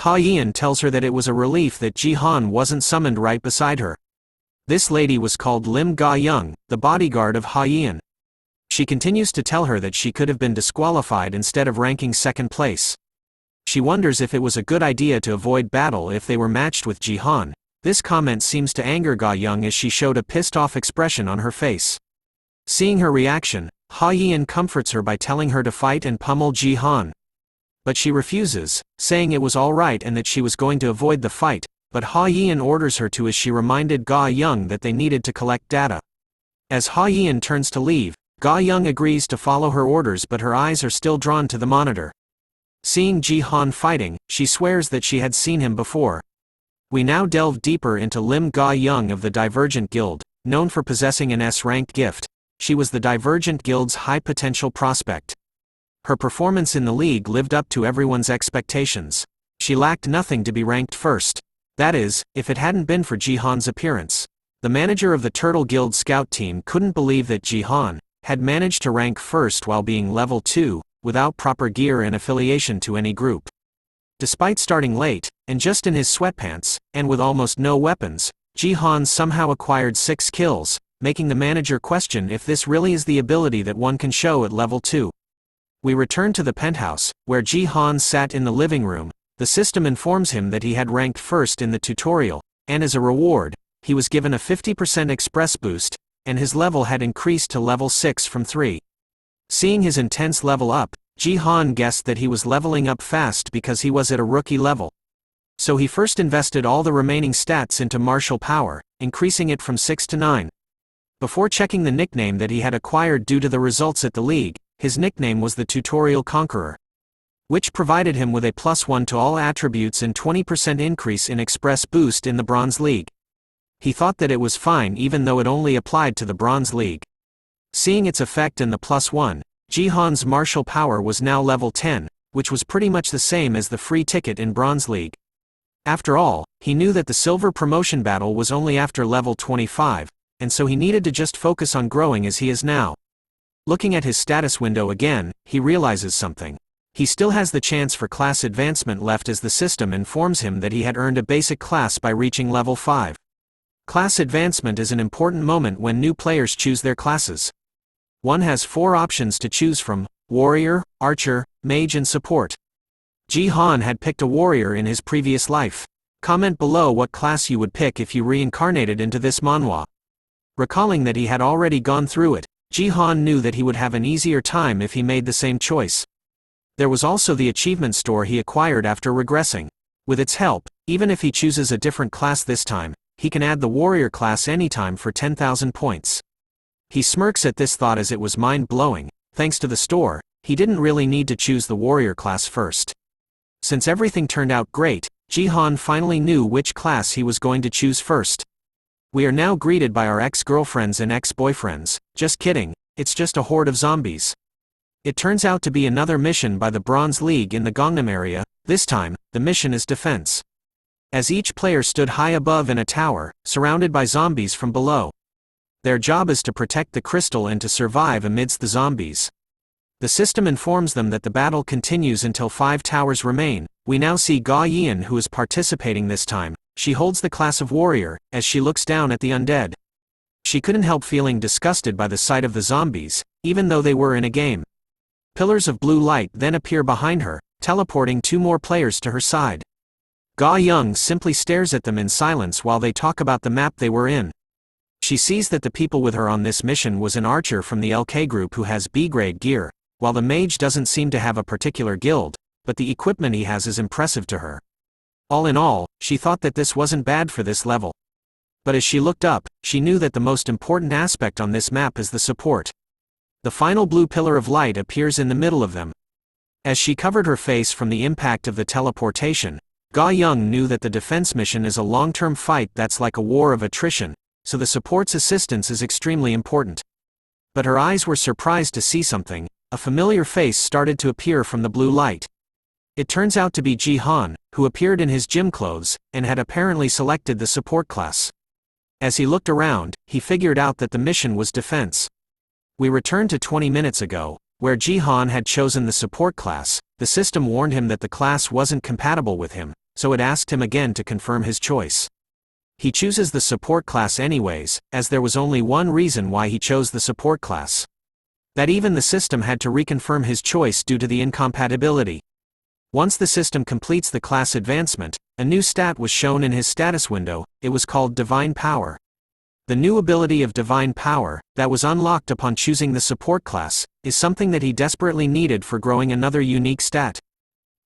S1: Ha-yeon tells her that it was a relief that Ji-han wasn't summoned right beside her. This lady was called Lim Ga-young, the bodyguard of Ha-yeon. She continues to tell her that she could have been disqualified instead of ranking 2nd place. She wonders if it was a good idea to avoid battle if they were matched with Ji-han. This comment seems to anger Ga-young as she showed a pissed-off expression on her face. Seeing her reaction, Ha Yian comforts her by telling her to fight and pummel Ji-han. But she refuses, saying it was alright and that she was going to avoid the fight, but Ha Yian orders her to as she reminded Ga Young that they needed to collect data. As Ha Yian turns to leave, Ga Young agrees to follow her orders, but her eyes are still drawn to the monitor. Seeing Ji-han fighting, she swears that she had seen him before. We now delve deeper into Lim Ga Young of the Divergent Guild. Known for possessing an S-rank gift, she was the Divergent Guild's high-potential prospect. Her performance in the league lived up to everyone's expectations. She lacked nothing to be ranked first. That is, if it hadn't been for Ji-han's appearance. The manager of the Turtle Guild scout team couldn't believe that Ji-han had managed to rank first while being level 2, without proper gear and affiliation to any group. Despite starting late, and just in his sweatpants, and with almost no weapons, Ji-han somehow acquired 6 kills, making the manager question if this really is the ability that one can show at level 2. We return to the penthouse, where Ji-han sat in the living room. The system informs him that he had ranked first in the tutorial, and as a reward, he was given a 50% express boost, and his level had increased to level 6 from 3. Seeing his intense level up, Ji-han guessed that he was leveling up fast because he was at a rookie level. So he first invested all the remaining stats into martial power, increasing it from 6 to 9. Before checking the nickname that he had acquired due to the results at the league, his nickname was the Tutorial Conqueror, which provided him with a +1 to all attributes and 20% increase in express boost in the Bronze League. He thought that it was fine even though it only applied to the Bronze League. Seeing its effect in the +1, Ji-han's martial power was now level 10, which was pretty much the same as the free ticket in Bronze League. After all, he knew that the silver promotion battle was only after level 25, and so he needed to just focus on growing as he is now. Looking at his status window again, he realizes something. He still has the chance for class advancement left as the system informs him that he had earned a basic class by reaching level 5. Class advancement is an important moment when new players choose their classes. One has 4 options to choose from: warrior, archer, mage and support. Ji-han had picked a warrior in his previous life. Comment below what class you would pick if you reincarnated into this manhwa. Recalling that he had already gone through it, Ji-han knew that he would have an easier time if he made the same choice. There was also the achievement store he acquired after regressing. With its help, even if he chooses a different class this time, he can add the warrior class anytime for 10,000 points. He smirks at this thought as it was mind-blowing. Thanks to the store, he didn't really need to choose the warrior class first. Since everything turned out great, Ji-han finally knew which class he was going to choose first. We are now greeted by our ex-girlfriends and ex-boyfriends. Just kidding, it's just a horde of zombies. It turns out to be another mission by the Bronze League in the Gangnam area. This time, the mission is defense. As each player stood high above in a tower, surrounded by zombies from below. Their job is to protect the crystal and to survive amidst the zombies. The system informs them that the battle continues until 5 towers remain. We now see Ga Yian, who is participating this time. She holds the class of warrior, as she looks down at the undead. She couldn't help feeling disgusted by the sight of the zombies, even though they were in a game. Pillars of blue light then appear behind her, teleporting 2 more players to her side. Ga Young simply stares at them in silence while they talk about the map they were in. She sees that the people with her on this mission was an archer from the LK group who has B-grade gear, while the mage doesn't seem to have a particular guild, but the equipment he has is impressive to her. All in all, she thought that this wasn't bad for this level. But as she looked up, she knew that the most important aspect on this map is the support. The final blue pillar of light appears in the middle of them. As she covered her face from the impact of the teleportation, Ga Young knew that the defense mission is a long-term fight that's like a war of attrition, so the support's assistance is extremely important. But her eyes were surprised to see something. A familiar face started to appear from the blue light. It turns out to be Ji-han, who appeared in his gym clothes, and had apparently selected the support class. As he looked around, he figured out that the mission was defense. We return to 20 minutes ago, where Ji-han had chosen the support class. The system warned him that the class wasn't compatible with him, so it asked him again to confirm his choice. He chooses the support class anyways, as there was only one reason why he chose the support class. That even the system had to reconfirm his choice due to the incompatibility. Once the system completes the class advancement, a new stat was shown in his status window. It was called Divine Power. The new ability of divine power, that was unlocked upon choosing the support class, is something that he desperately needed for growing another unique stat.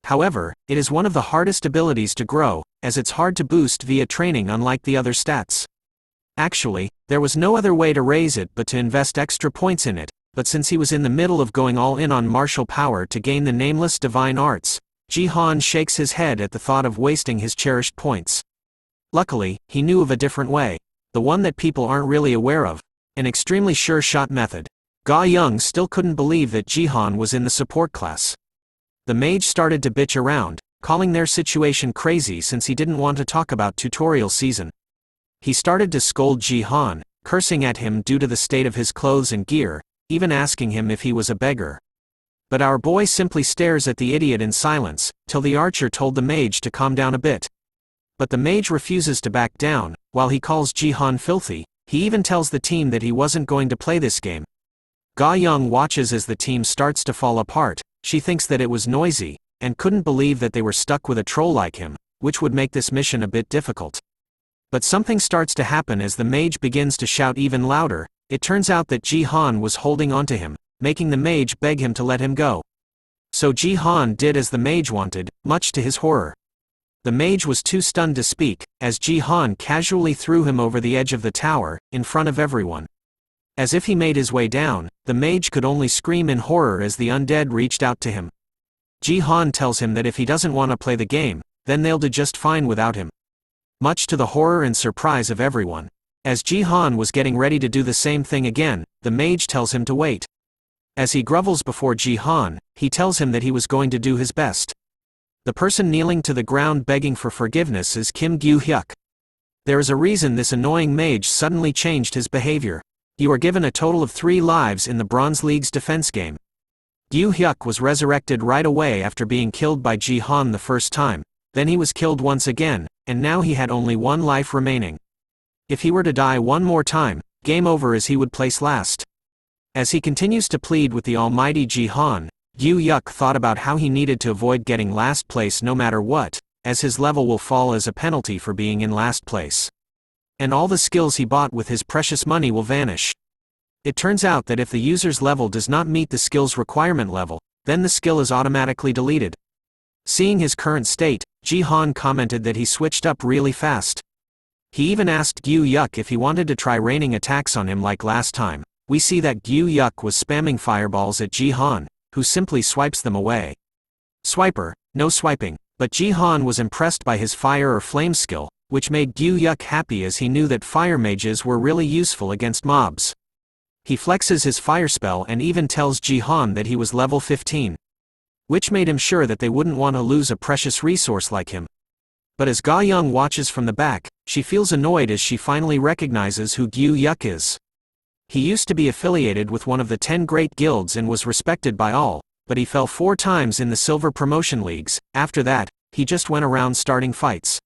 S1: However, it is one of the hardest abilities to grow, as it's hard to boost via training unlike the other stats. Actually, there was no other way to raise it but to invest extra points in it, but since he was in the middle of going all in on martial power to gain the nameless divine arts, Ji-han shakes his head at the thought of wasting his cherished points. Luckily, he knew of a different way, the one that people aren't really aware of, an extremely sure-shot method. Ga-young still couldn't believe that Ji-han was in the support class. The mage started to bitch around, calling their situation crazy since he didn't want to talk about tutorial season. He started to scold Ji-han, cursing at him due to the state of his clothes and gear, even asking him if he was a beggar. But our boy simply stares at the idiot in silence, till the archer told the mage to calm down a bit. But the mage refuses to back down, while he calls Ji-han filthy. He even tells the team that he wasn't going to play this game. Ga-young watches as the team starts to fall apart. She thinks that it was noisy, and couldn't believe that they were stuck with a troll like him, which would make this mission a bit difficult. But something starts to happen as the mage begins to shout even louder. It turns out that Ji-han was holding onto him, making the mage beg him to let him go. So Ji-han did as the mage wanted, much to his horror. The mage was too stunned to speak, as Ji-han casually threw him over the edge of the tower, in front of everyone. As if he made his way down, the mage could only scream in horror as the undead reached out to him. Ji-han tells him that if he doesn't want to play the game, then they'll do just fine without him. Much to the horror and surprise of everyone. As Ji-han was getting ready to do the same thing again, the mage tells him to wait. As he grovels before Ji-han, he tells him that he was going to do his best. The person kneeling to the ground begging for forgiveness is Kim Gyu-hyuk. There is a reason this annoying mage suddenly changed his behavior. You are given a total of 3 lives in the Bronze League's defense game. Gyu-hyuk was resurrected right away after being killed by Ji-han the first time, then he was killed once again, and now he had only 1 life remaining. If he were to die one more time, game over as he would place last. As he continues to plead with the almighty Ji-han, Gyu-hyuk thought about how he needed to avoid getting last place no matter what, as his level will fall as a penalty for being in last place. And all the skills he bought with his precious money will vanish. It turns out that if the user's level does not meet the skill's requirement level, then the skill is automatically deleted. Seeing his current state, Ji-han commented that he switched up really fast. He even asked Gyu-hyuk if he wanted to try raining attacks on him like last time. We see that Gyu-hyuk was spamming fireballs at Ji-han, who simply swipes them away. Swiper, no swiping, but Ji-han was impressed by his fire or flame skill, which made Gyu-hyuk happy as he knew that fire mages were really useful against mobs. He flexes his fire spell and even tells Ji-han that he was level 15. Which made him sure that they wouldn't want to lose a precious resource like him. But as Ga-young watches from the back, she feels annoyed as she finally recognizes who Gyu-hyuk is. He used to be affiliated with one of the 10 great guilds and was respected by all, but he fell 4 times in the silver promotion leagues. After that, he just went around starting fights.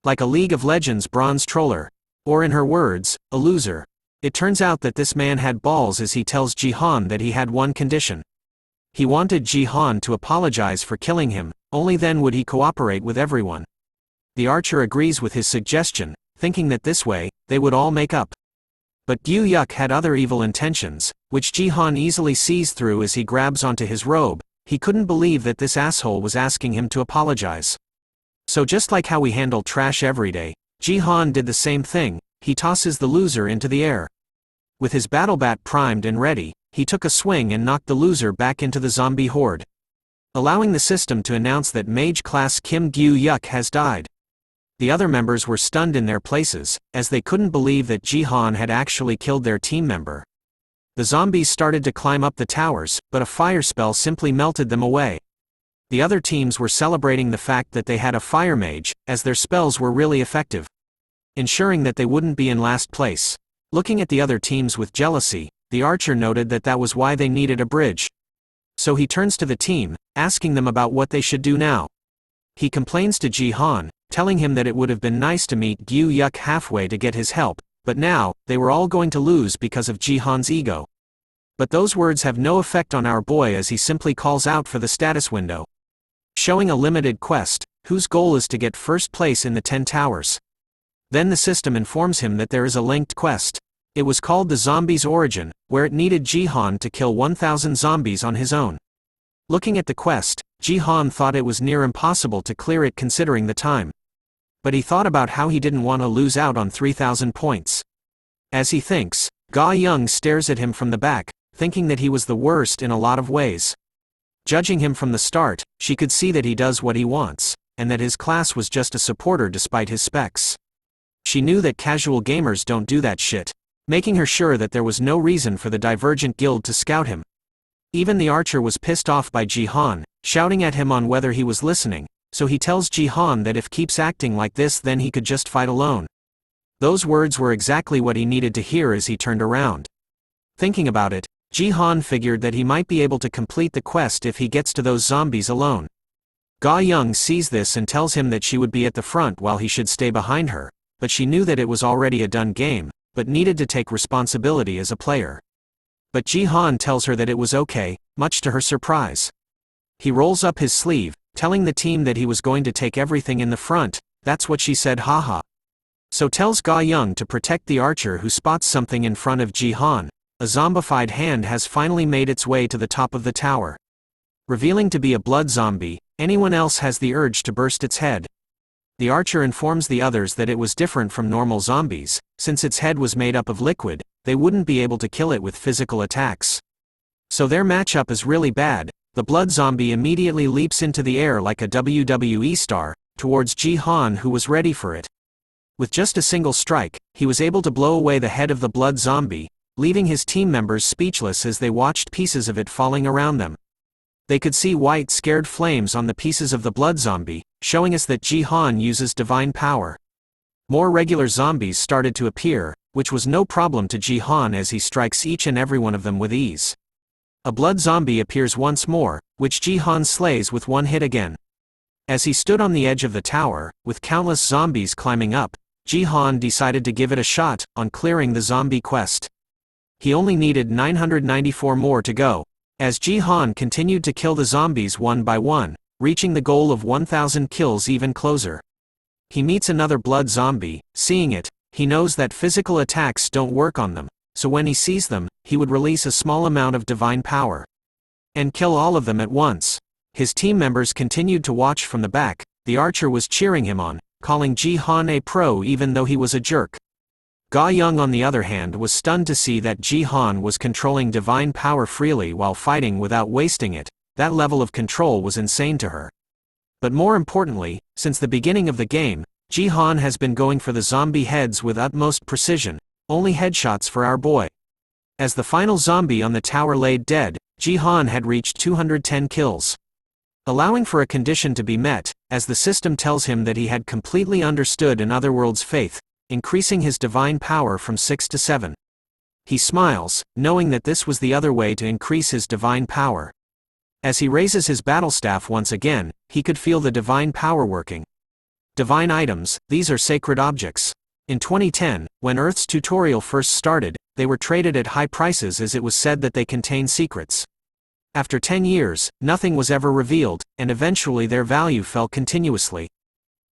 S1: Like a League of Legends bronze troller. Or in her words, a loser. It turns out that this man had balls as he tells Ji-han that he had one condition. He wanted Ji-han to apologize for killing him, only then would he cooperate with everyone. The archer agrees with his suggestion, thinking that this way, they would all make up. But Gyu-hyuk had other evil intentions, which Ji-han easily sees through as he grabs onto his robe. He couldn't believe that this asshole was asking him to apologize. So just like how we handle trash every day, Ji-han did the same thing. He tosses the loser into the air. With his battle bat primed and ready, he took a swing and knocked the loser back into the zombie horde, allowing the system to announce that mage class Kim Gyu-hyuk has died. The other members were stunned in their places, as they couldn't believe that Ji-han had actually killed their team member. The zombies started to climb up the towers, but a fire spell simply melted them away. The other teams were celebrating the fact that they had a fire mage, as their spells were really effective, ensuring that they wouldn't be in last place. Looking at the other teams with jealousy, the archer noted that that was why they needed a bridge. So he turns to the team, asking them about what they should do now. He complains to Ji-han, telling him that it would have been nice to meet Gyu-hyuk halfway to get his help, but now, they were all going to lose because of Ji-han's ego. But those words have no effect on our boy as he simply calls out for the status window, showing a limited quest, whose goal is to get first place in the 10 towers. Then the system informs him that there is a linked quest. It was called the Zombie's Origin, where it needed Jihan to kill 1,000 zombies on his own. Looking at the quest, Jihan thought it was near impossible to clear it considering the time. But he thought about how he didn't want to lose out on 3,000 points. As he thinks, Ga Young stares at him from the back, thinking that he was the worst in a lot of ways. Judging him from the start, she could see that he does what he wants, and that his class was just a supporter despite his specs. She knew that casual gamers don't do that shit, making her sure that there was no reason for the Divergent Guild to scout him. Even the archer was pissed off by Jihan, shouting at him on whether he was listening, so he tells Jihan that if keeps acting like this then he could just fight alone. Those words were exactly what he needed to hear as he turned around. Thinking about it, Jihan figured that he might be able to complete the quest if he gets to those zombies alone. Ga Young sees this and tells him that she would be at the front while he should stay behind her, but she knew that it was already a done game, but needed to take responsibility as a player. But Jihan tells her that it was okay, much to her surprise. He rolls up his sleeve, telling the team that he was going to take everything in the front. That's what she said, haha. So tells Ga Young to protect the archer, who spots something in front of Jihan. A zombified hand has finally made its way to the top of the tower. Revealing to be a blood zombie, anyone else has the urge to burst its head. The archer informs the others that it was different from normal zombies. Since its head was made up of liquid, they wouldn't be able to kill it with physical attacks. So their matchup is really bad. The blood zombie immediately leaps into the air like a WWE star, towards Jihan, who was ready for it. With just a single strike, he was able to blow away the head of the blood zombie, leaving his team members speechless as they watched pieces of it falling around them. They could see white scared flames on the pieces of the blood zombie, showing us that Jihan uses divine power. More regular zombies started to appear, which was no problem to Jihan as he strikes each and every one of them with ease. A blood zombie appears once more, which Jihan slays with one hit again. As he stood on the edge of the tower, with countless zombies climbing up, Jihan decided to give it a shot on clearing the zombie quest. He only needed 994 more to go. As Jihan continued to kill the zombies one by one, reaching the goal of 1,000 kills even closer. He meets another blood zombie. Seeing it, he knows that physical attacks don't work on them, so when he sees them, he would release a small amount of divine power and kill all of them at once. His team members continued to watch from the back. The archer was cheering him on, calling Jihan a pro even though he was a jerk. Ga Young, on the other hand, was stunned to see that Jihan was controlling divine power freely while fighting without wasting it. That level of control was insane to her. But more importantly, since the beginning of the game, Jihan has been going for the zombie heads with utmost precision. Only headshots for our boy. As the final zombie on the tower laid dead, Jihan had reached 210 kills. Allowing for a condition to be met, as the system tells him that he had completely understood an otherworld's faith, increasing his divine power from 6 to 7. He smiles, knowing that this was the other way to increase his divine power. As he raises his battle staff once again, he could feel the divine power working. Divine items, these are sacred objects. In 2010, when Earth's tutorial first started, they were traded at high prices as it was said that they contain secrets. After 10 years, nothing was ever revealed, and eventually their value fell continuously.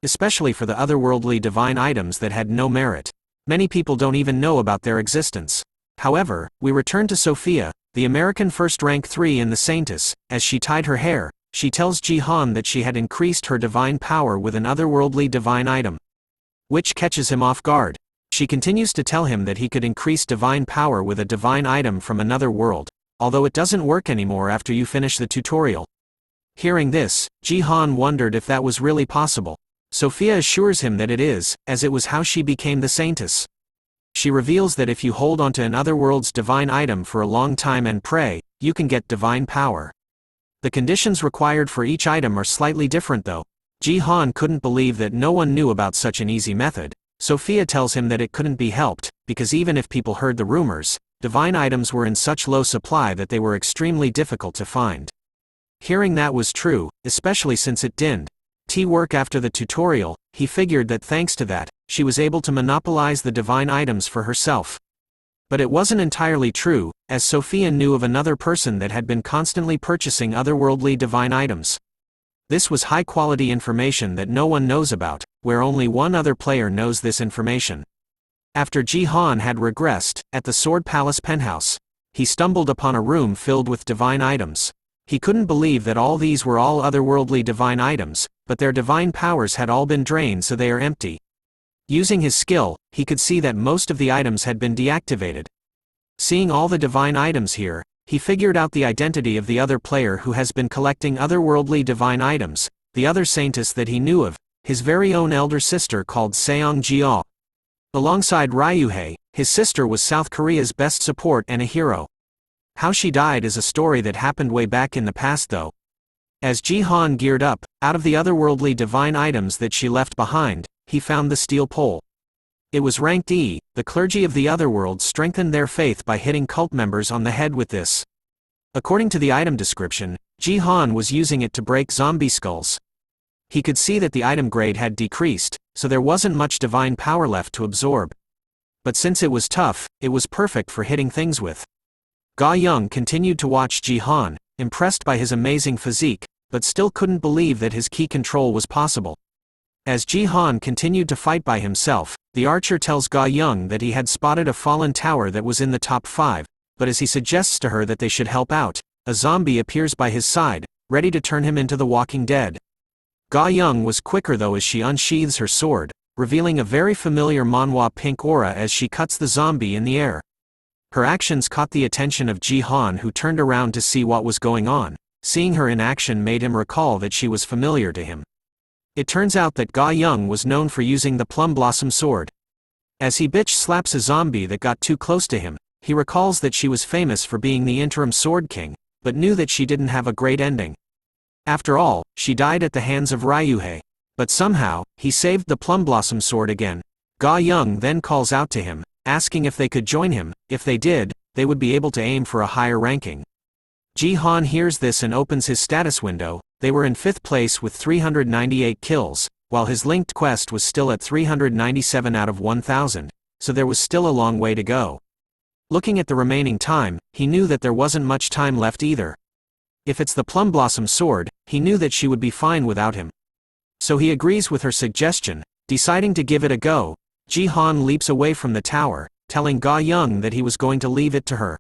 S1: Especially for the otherworldly divine items that had no merit. Many people don't even know about their existence. However, we return to Sophia, the American first rank 3 in the Saintess. As she tied her hair, she tells Jihan that she had increased her divine power with an otherworldly divine item, which catches him off guard. She continues to tell him that he could increase divine power with a divine item from another world, although it doesn't work anymore after you finish the tutorial. Hearing this, Jihan wondered if that was really possible. Sophia assures him that it is, as it was how she became the Saintess. She reveals that if you hold onto an otherworld's divine item for a long time and pray, you can get divine power. The conditions required for each item are slightly different though. Jihan couldn't believe that no one knew about such an easy method. Sophia tells him that it couldn't be helped, because even if people heard the rumors, divine items were in such low supply that they were extremely difficult to find. Hearing that was true, especially since it didn't work after the tutorial, he figured that thanks to that, she was able to monopolize the divine items for herself. But it wasn't entirely true, as Sophia knew of another person that had been constantly purchasing otherworldly divine items. This was high-quality information that no one knows about, where only one other player knows this information. After Ji-han had regressed, at the Sword Palace penthouse, he stumbled upon a room filled with divine items. He couldn't believe that all these were all otherworldly divine items, but their divine powers had all been drained, so they are empty. Using his skill, he could see that most of the items had been deactivated. Seeing all the divine items here, he figured out the identity of the other player who has been collecting otherworldly divine items, the other saintess that he knew of, his very own elder sister called Seong Jiao. Alongside Ryuhei, his sister was South Korea's best support and a hero. How she died is a story that happened way back in the past though. As Ji-han geared up, out of the otherworldly divine items that she left behind, he found the steel pole. It was ranked E. The clergy of the otherworld strengthened their faith by hitting cult members on the head with this. According to the item description, Ji-han was using it to break zombie skulls. He could see that the item grade had decreased, so there wasn't much divine power left to absorb. But since it was tough, it was perfect for hitting things with. Ga Young continued to watch Ji-han, impressed by his amazing physique, but still couldn't believe that his ki control was possible. As Ji-han continued to fight by himself, the archer tells Ga Young that he had spotted a fallen tower that was in the top 5, but as he suggests to her that they should help out, a zombie appears by his side, ready to turn him into the Walking Dead. Ga Young was quicker though as she unsheathes her sword, revealing a very familiar manhwa pink aura as she cuts the zombie in the air. Her actions caught the attention of Ji-han, who turned around to see what was going on. Seeing her in action made him recall that she was familiar to him. It turns out that Ga Young was known for using the plum blossom sword. As he bitch slaps a zombie that got too close to him, he recalls that she was famous for being the interim sword king, but knew that she didn't have a great ending. After all, she died at the hands of Ryuhei. But somehow, he saved the plum blossom sword again. Ga Young then calls out to him, asking if they could join him. If they did, they would be able to aim for a higher ranking. Ji-han hears this and opens his status window. They were in 5th place with 398 kills, while his linked quest was still at 397 out of 1,000, so there was still a long way to go. Looking at the remaining time, he knew that there wasn't much time left either. If it's the plum blossom sword, he knew that she would be fine without him. So he agrees with her suggestion, deciding to give it a go. Ji-han leaps away from the tower, telling Ga Young that he was going to leave it to her.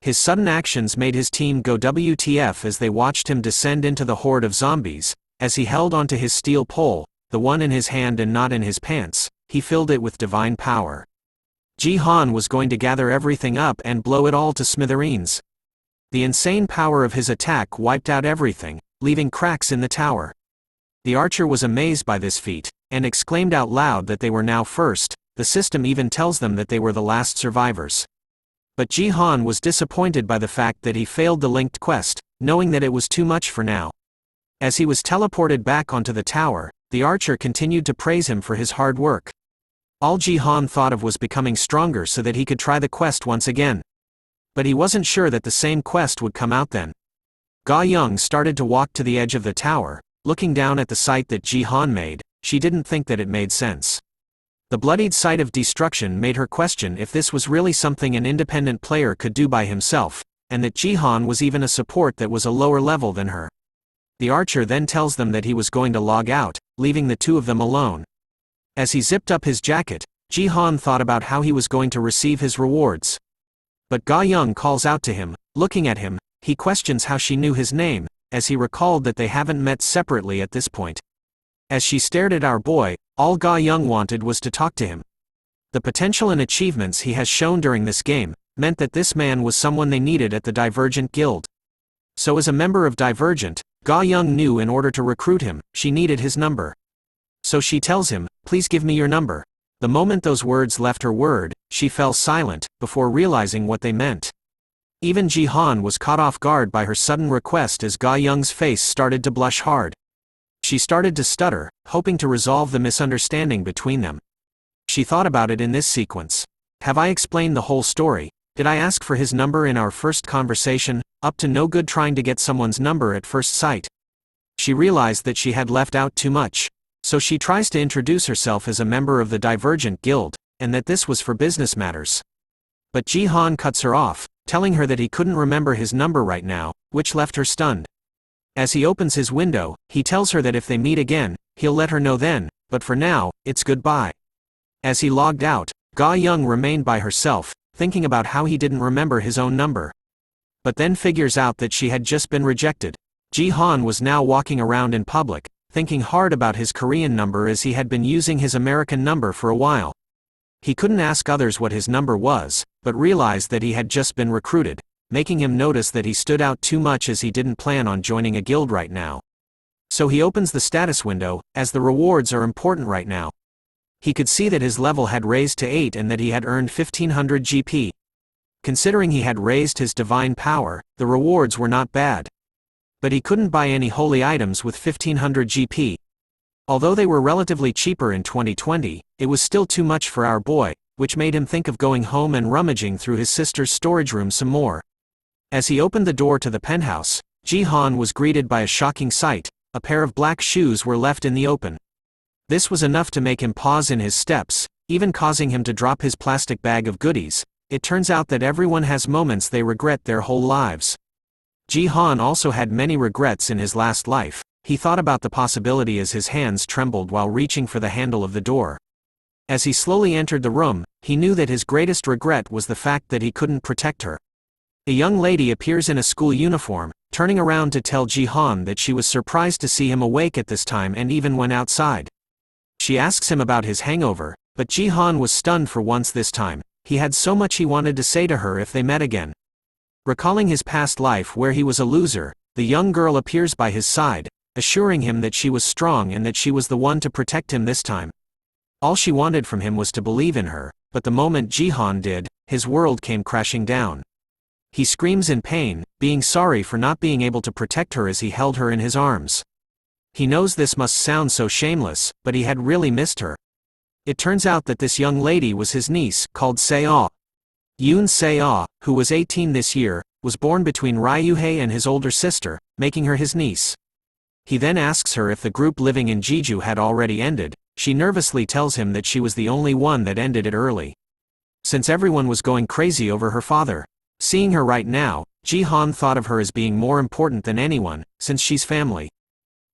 S1: His sudden actions made his team go WTF as they watched him descend into the horde of zombies. As he held onto his steel pole, the one in his hand and not in his pants, he filled it with divine power. Ji-han was going to gather everything up and blow it all to smithereens. The insane power of his attack wiped out everything, leaving cracks in the tower. The archer was amazed by this feat, and exclaimed out loud that they were now first. The system even tells them that they were the last survivors. But Ji-han was disappointed by the fact that he failed the linked quest, knowing that it was too much for now. As he was teleported back onto the tower, the archer continued to praise him for his hard work. All Ji-han thought of was becoming stronger so that he could try the quest once again. But he wasn't sure that the same quest would come out then. Ga Young started to walk to the edge of the tower, looking down at the sight that Ji-han made. She didn't think that it made sense. The bloodied sight of destruction made her question if this was really something an independent player could do by himself, and that Ji-han was even a support that was a lower level than her. The archer then tells them that he was going to log out, leaving the two of them alone. As he zipped up his jacket, Ji-han thought about how he was going to receive his rewards. But Ga Young calls out to him, looking at him. He questions how she knew his name, as he recalled that they haven't met separately at this point. As she stared at our boy, all Ga Young wanted was to talk to him. The potential and achievements he has shown during this game meant that this man was someone they needed at the Divergent Guild. So as a member of Divergent, Ga Young knew in order to recruit him, she needed his number. So she tells him, "Please give me your number." The moment those words left her word, she fell silent, before realizing what they meant. Even Ji-han was caught off guard by her sudden request as Ga Young's face started to blush hard. She started to stutter, hoping to resolve the misunderstanding between them. She thought about it in this sequence. Have I explained the whole story? Did I ask for his number in our first conversation? Up to no good trying to get someone's number at first sight. She realized that she had left out too much. So she tries to introduce herself as a member of the Divergent Guild, and that this was for business matters. But Ji-han cuts her off, telling her that he couldn't remember his number right now, which left her stunned. As he opens his window, he tells her that if they meet again, he'll let her know then. but for now, it's goodbye. As he logged out, Ga Young remained by herself, thinking about how he didn't remember his own number. But then figures out that she had just been rejected. Ji-han was now walking around in public, thinking hard about his Korean number as he had been using his American number for a while. He couldn't ask others what his number was, but realized that he had just been recruited, making him notice that he stood out too much as he didn't plan on joining a guild right now. So he opens the status window, as the rewards are important right now. He could see that his level had raised to 8 and that he had earned 1500 GP. Considering he had raised his divine power, the rewards were not bad. But he couldn't buy any holy items with 1500 GP. Although they were relatively cheaper in 2020, it was still too much for our boy, which made him think of going home and rummaging through his sister's storage room some more. As he opened the door to the penthouse, Ji-han was greeted by a shocking sight. A pair of black shoes were left in the open. This was enough to make him pause in his steps, even causing him to drop his plastic bag of goodies. It turns out that everyone has moments they regret their whole lives. Ji-han also had many regrets in his last life. He thought about the possibility as his hands trembled while reaching for the handle of the door. As he slowly entered the room, he knew that his greatest regret was the fact that he couldn't protect her. A young lady appears in a school uniform, turning around to tell Ji-han that she was surprised to see him awake at this time and even went outside. She asks him about his hangover, but Ji-han was stunned for once this time. He had so much he wanted to say to her if they met again. Recalling his past life where he was a loser, the young girl appears by his side, assuring him that she was strong and that she was the one to protect him this time. All she wanted from him was to believe in her, but the moment Ji-han did, his world came crashing down. He screams in pain, being sorry for not being able to protect her as he held her in his arms. He knows this must sound so shameless, but he had really missed her. It turns out that this young lady was his niece, called Se-ah. Yoon Se-ah, who was 18 this year, was born between Ryuhei and his older sister, making her his niece. He then asks her if the group living in Jeju had already ended. She nervously tells him that she was the only one that ended it early. Since everyone was going crazy over her father. Seeing her right now, Ji-han thought of her as being more important than anyone, since she's family.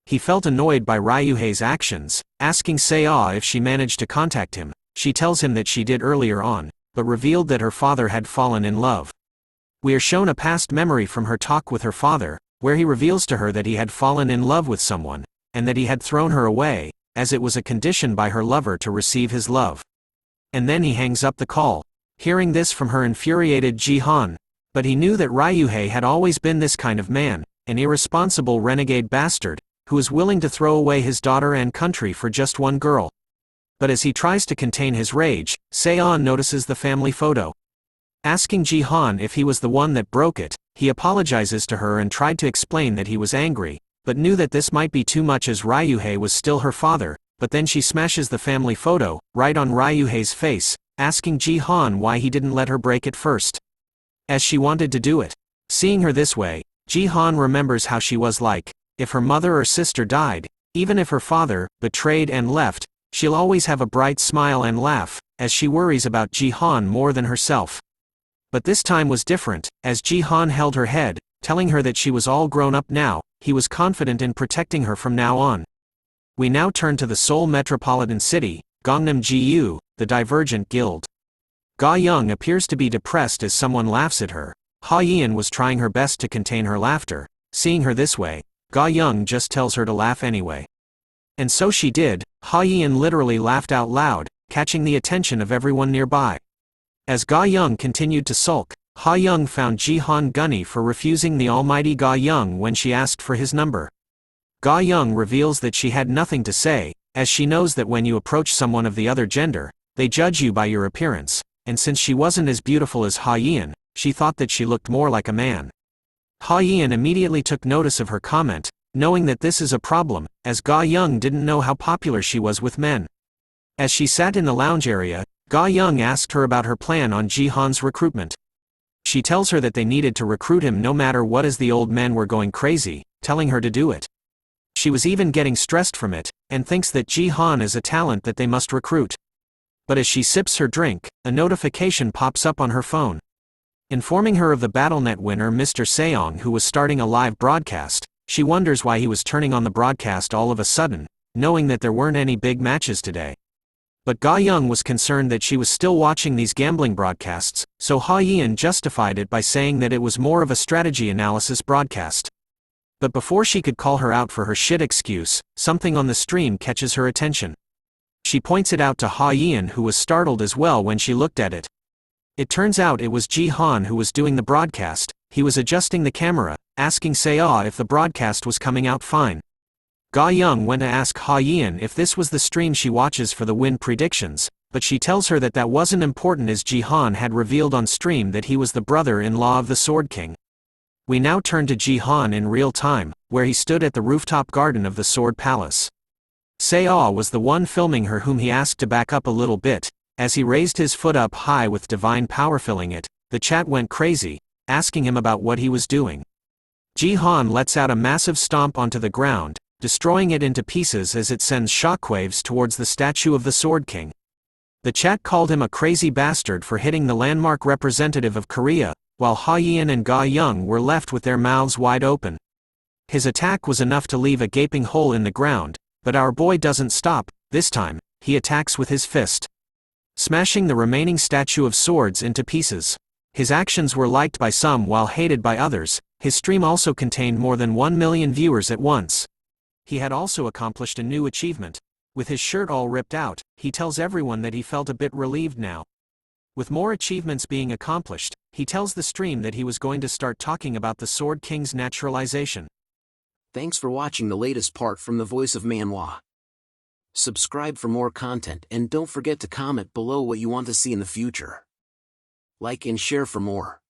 S1: He felt annoyed by Ryuhei's actions, asking Se-ah if she managed to contact him. She tells him that she did earlier on, but revealed that her father had fallen in love. We are shown a past memory from her talk with her father, where he reveals to her that he had fallen in love with someone, and that he had thrown her away, as it was a condition by her lover to receive his love. And then he hangs up the call. Hearing this from her infuriated Ji-han. But he knew that Ryuhei had always been this kind of man, an irresponsible renegade bastard, who is willing to throw away his daughter and country for just one girl. But as he tries to contain his rage, Se-ah notices the family photo. Asking Ji-han if he was the one that broke it, he apologizes to her and tried to explain that he was angry, but knew that this might be too much as Ryuhei was still her father. But then she smashes the family photo, right on Ryuhei's face, asking Ji-han why he didn't let her break it first. As she wanted to do it. Seeing her this way, Ji-han remembers how she was like. If her mother or sister died, even if her father, betrayed and left, she'll always have a bright smile and laugh, as she worries about Ji-han more than herself. But this time was different, as Ji-han held her head, telling her that she was all grown up now. He was confident in protecting her from now on. We now turn to the Seoul metropolitan city, Gangnam-gu, the Divergent Guild. Ga Young appears to be depressed as someone laughs at her. Ha Yeon was trying her best to contain her laughter. Seeing her this way, Ga Young just tells her to laugh anyway. And so she did. Ha Yeon literally laughed out loud, catching the attention of everyone nearby. As Ga Young continued to sulk, Ha Young found Ji-han gunny for refusing the almighty Ga Young when she asked for his number. Ga Young reveals that she had nothing to say, as she knows that when you approach someone of the other gender, they judge you by your appearance, and since she wasn't as beautiful as Ha Yeon, she thought that she looked more like a man. Ha Yeon immediately took notice of her comment, knowing that this is a problem, as Ga Young didn't know how popular she was with men. As she sat in the lounge area, Ga Young asked her about her plan on Ji-han's recruitment. She tells her that they needed to recruit him no matter what as the old men were going crazy, telling her to do it. She was even getting stressed from it, and thinks that Ji-han is a talent that they must recruit. But as she sips her drink, a notification pops up on her phone, informing her of the BattleNet winner Mr. Seong, who was starting a live broadcast. She wonders why he was turning on the broadcast all of a sudden, knowing that there weren't any big matches today. But Ga Young was concerned that she was still watching these gambling broadcasts, so Ha Yian justified it by saying that it was more of a strategy analysis broadcast. But before she could call her out for her shit excuse, something on the stream catches her attention. She points it out to Ha Yian, who was startled as well when she looked at it. It turns out it was Ji Han who was doing the broadcast. He was adjusting the camera, asking Se-ah if the broadcast was coming out fine. Ga Young went to ask Ha Yian if this was the stream she watches for the win predictions, but she tells her that that wasn't important as Ji Han had revealed on stream that he was the brother-in-law of the Sword King. We now turn to Ji Han in real time, where he stood at the rooftop garden of the Sword Palace. Se-ah was the one filming her, whom he asked to back up a little bit. As he raised his foot up high with divine power filling it, the chat went crazy, asking him about what he was doing. Ji Han lets out a massive stomp onto the ground, destroying it into pieces as it sends shockwaves towards the statue of the Sword King. The chat called him a crazy bastard for hitting the landmark representative of Korea, while Ha Yian and Ga Young were left with their mouths wide open. His attack was enough to leave a gaping hole in the ground, but our boy doesn't stop. This time, he attacks with his fist, smashing the remaining statue of swords into pieces. His actions were liked by some while hated by others. His stream also contained more than 1 million viewers at once. He had also accomplished a new achievement. With his shirt all ripped out, he tells everyone that he felt a bit relieved now. With more achievements being accomplished, he tells the stream that he was going to start talking about the Sword King's naturalization.
S2: Thanks for watching the latest part from the voice of Manhwa. Subscribe for more content and don't forget to comment below what you want to see in the future. Like and share for more.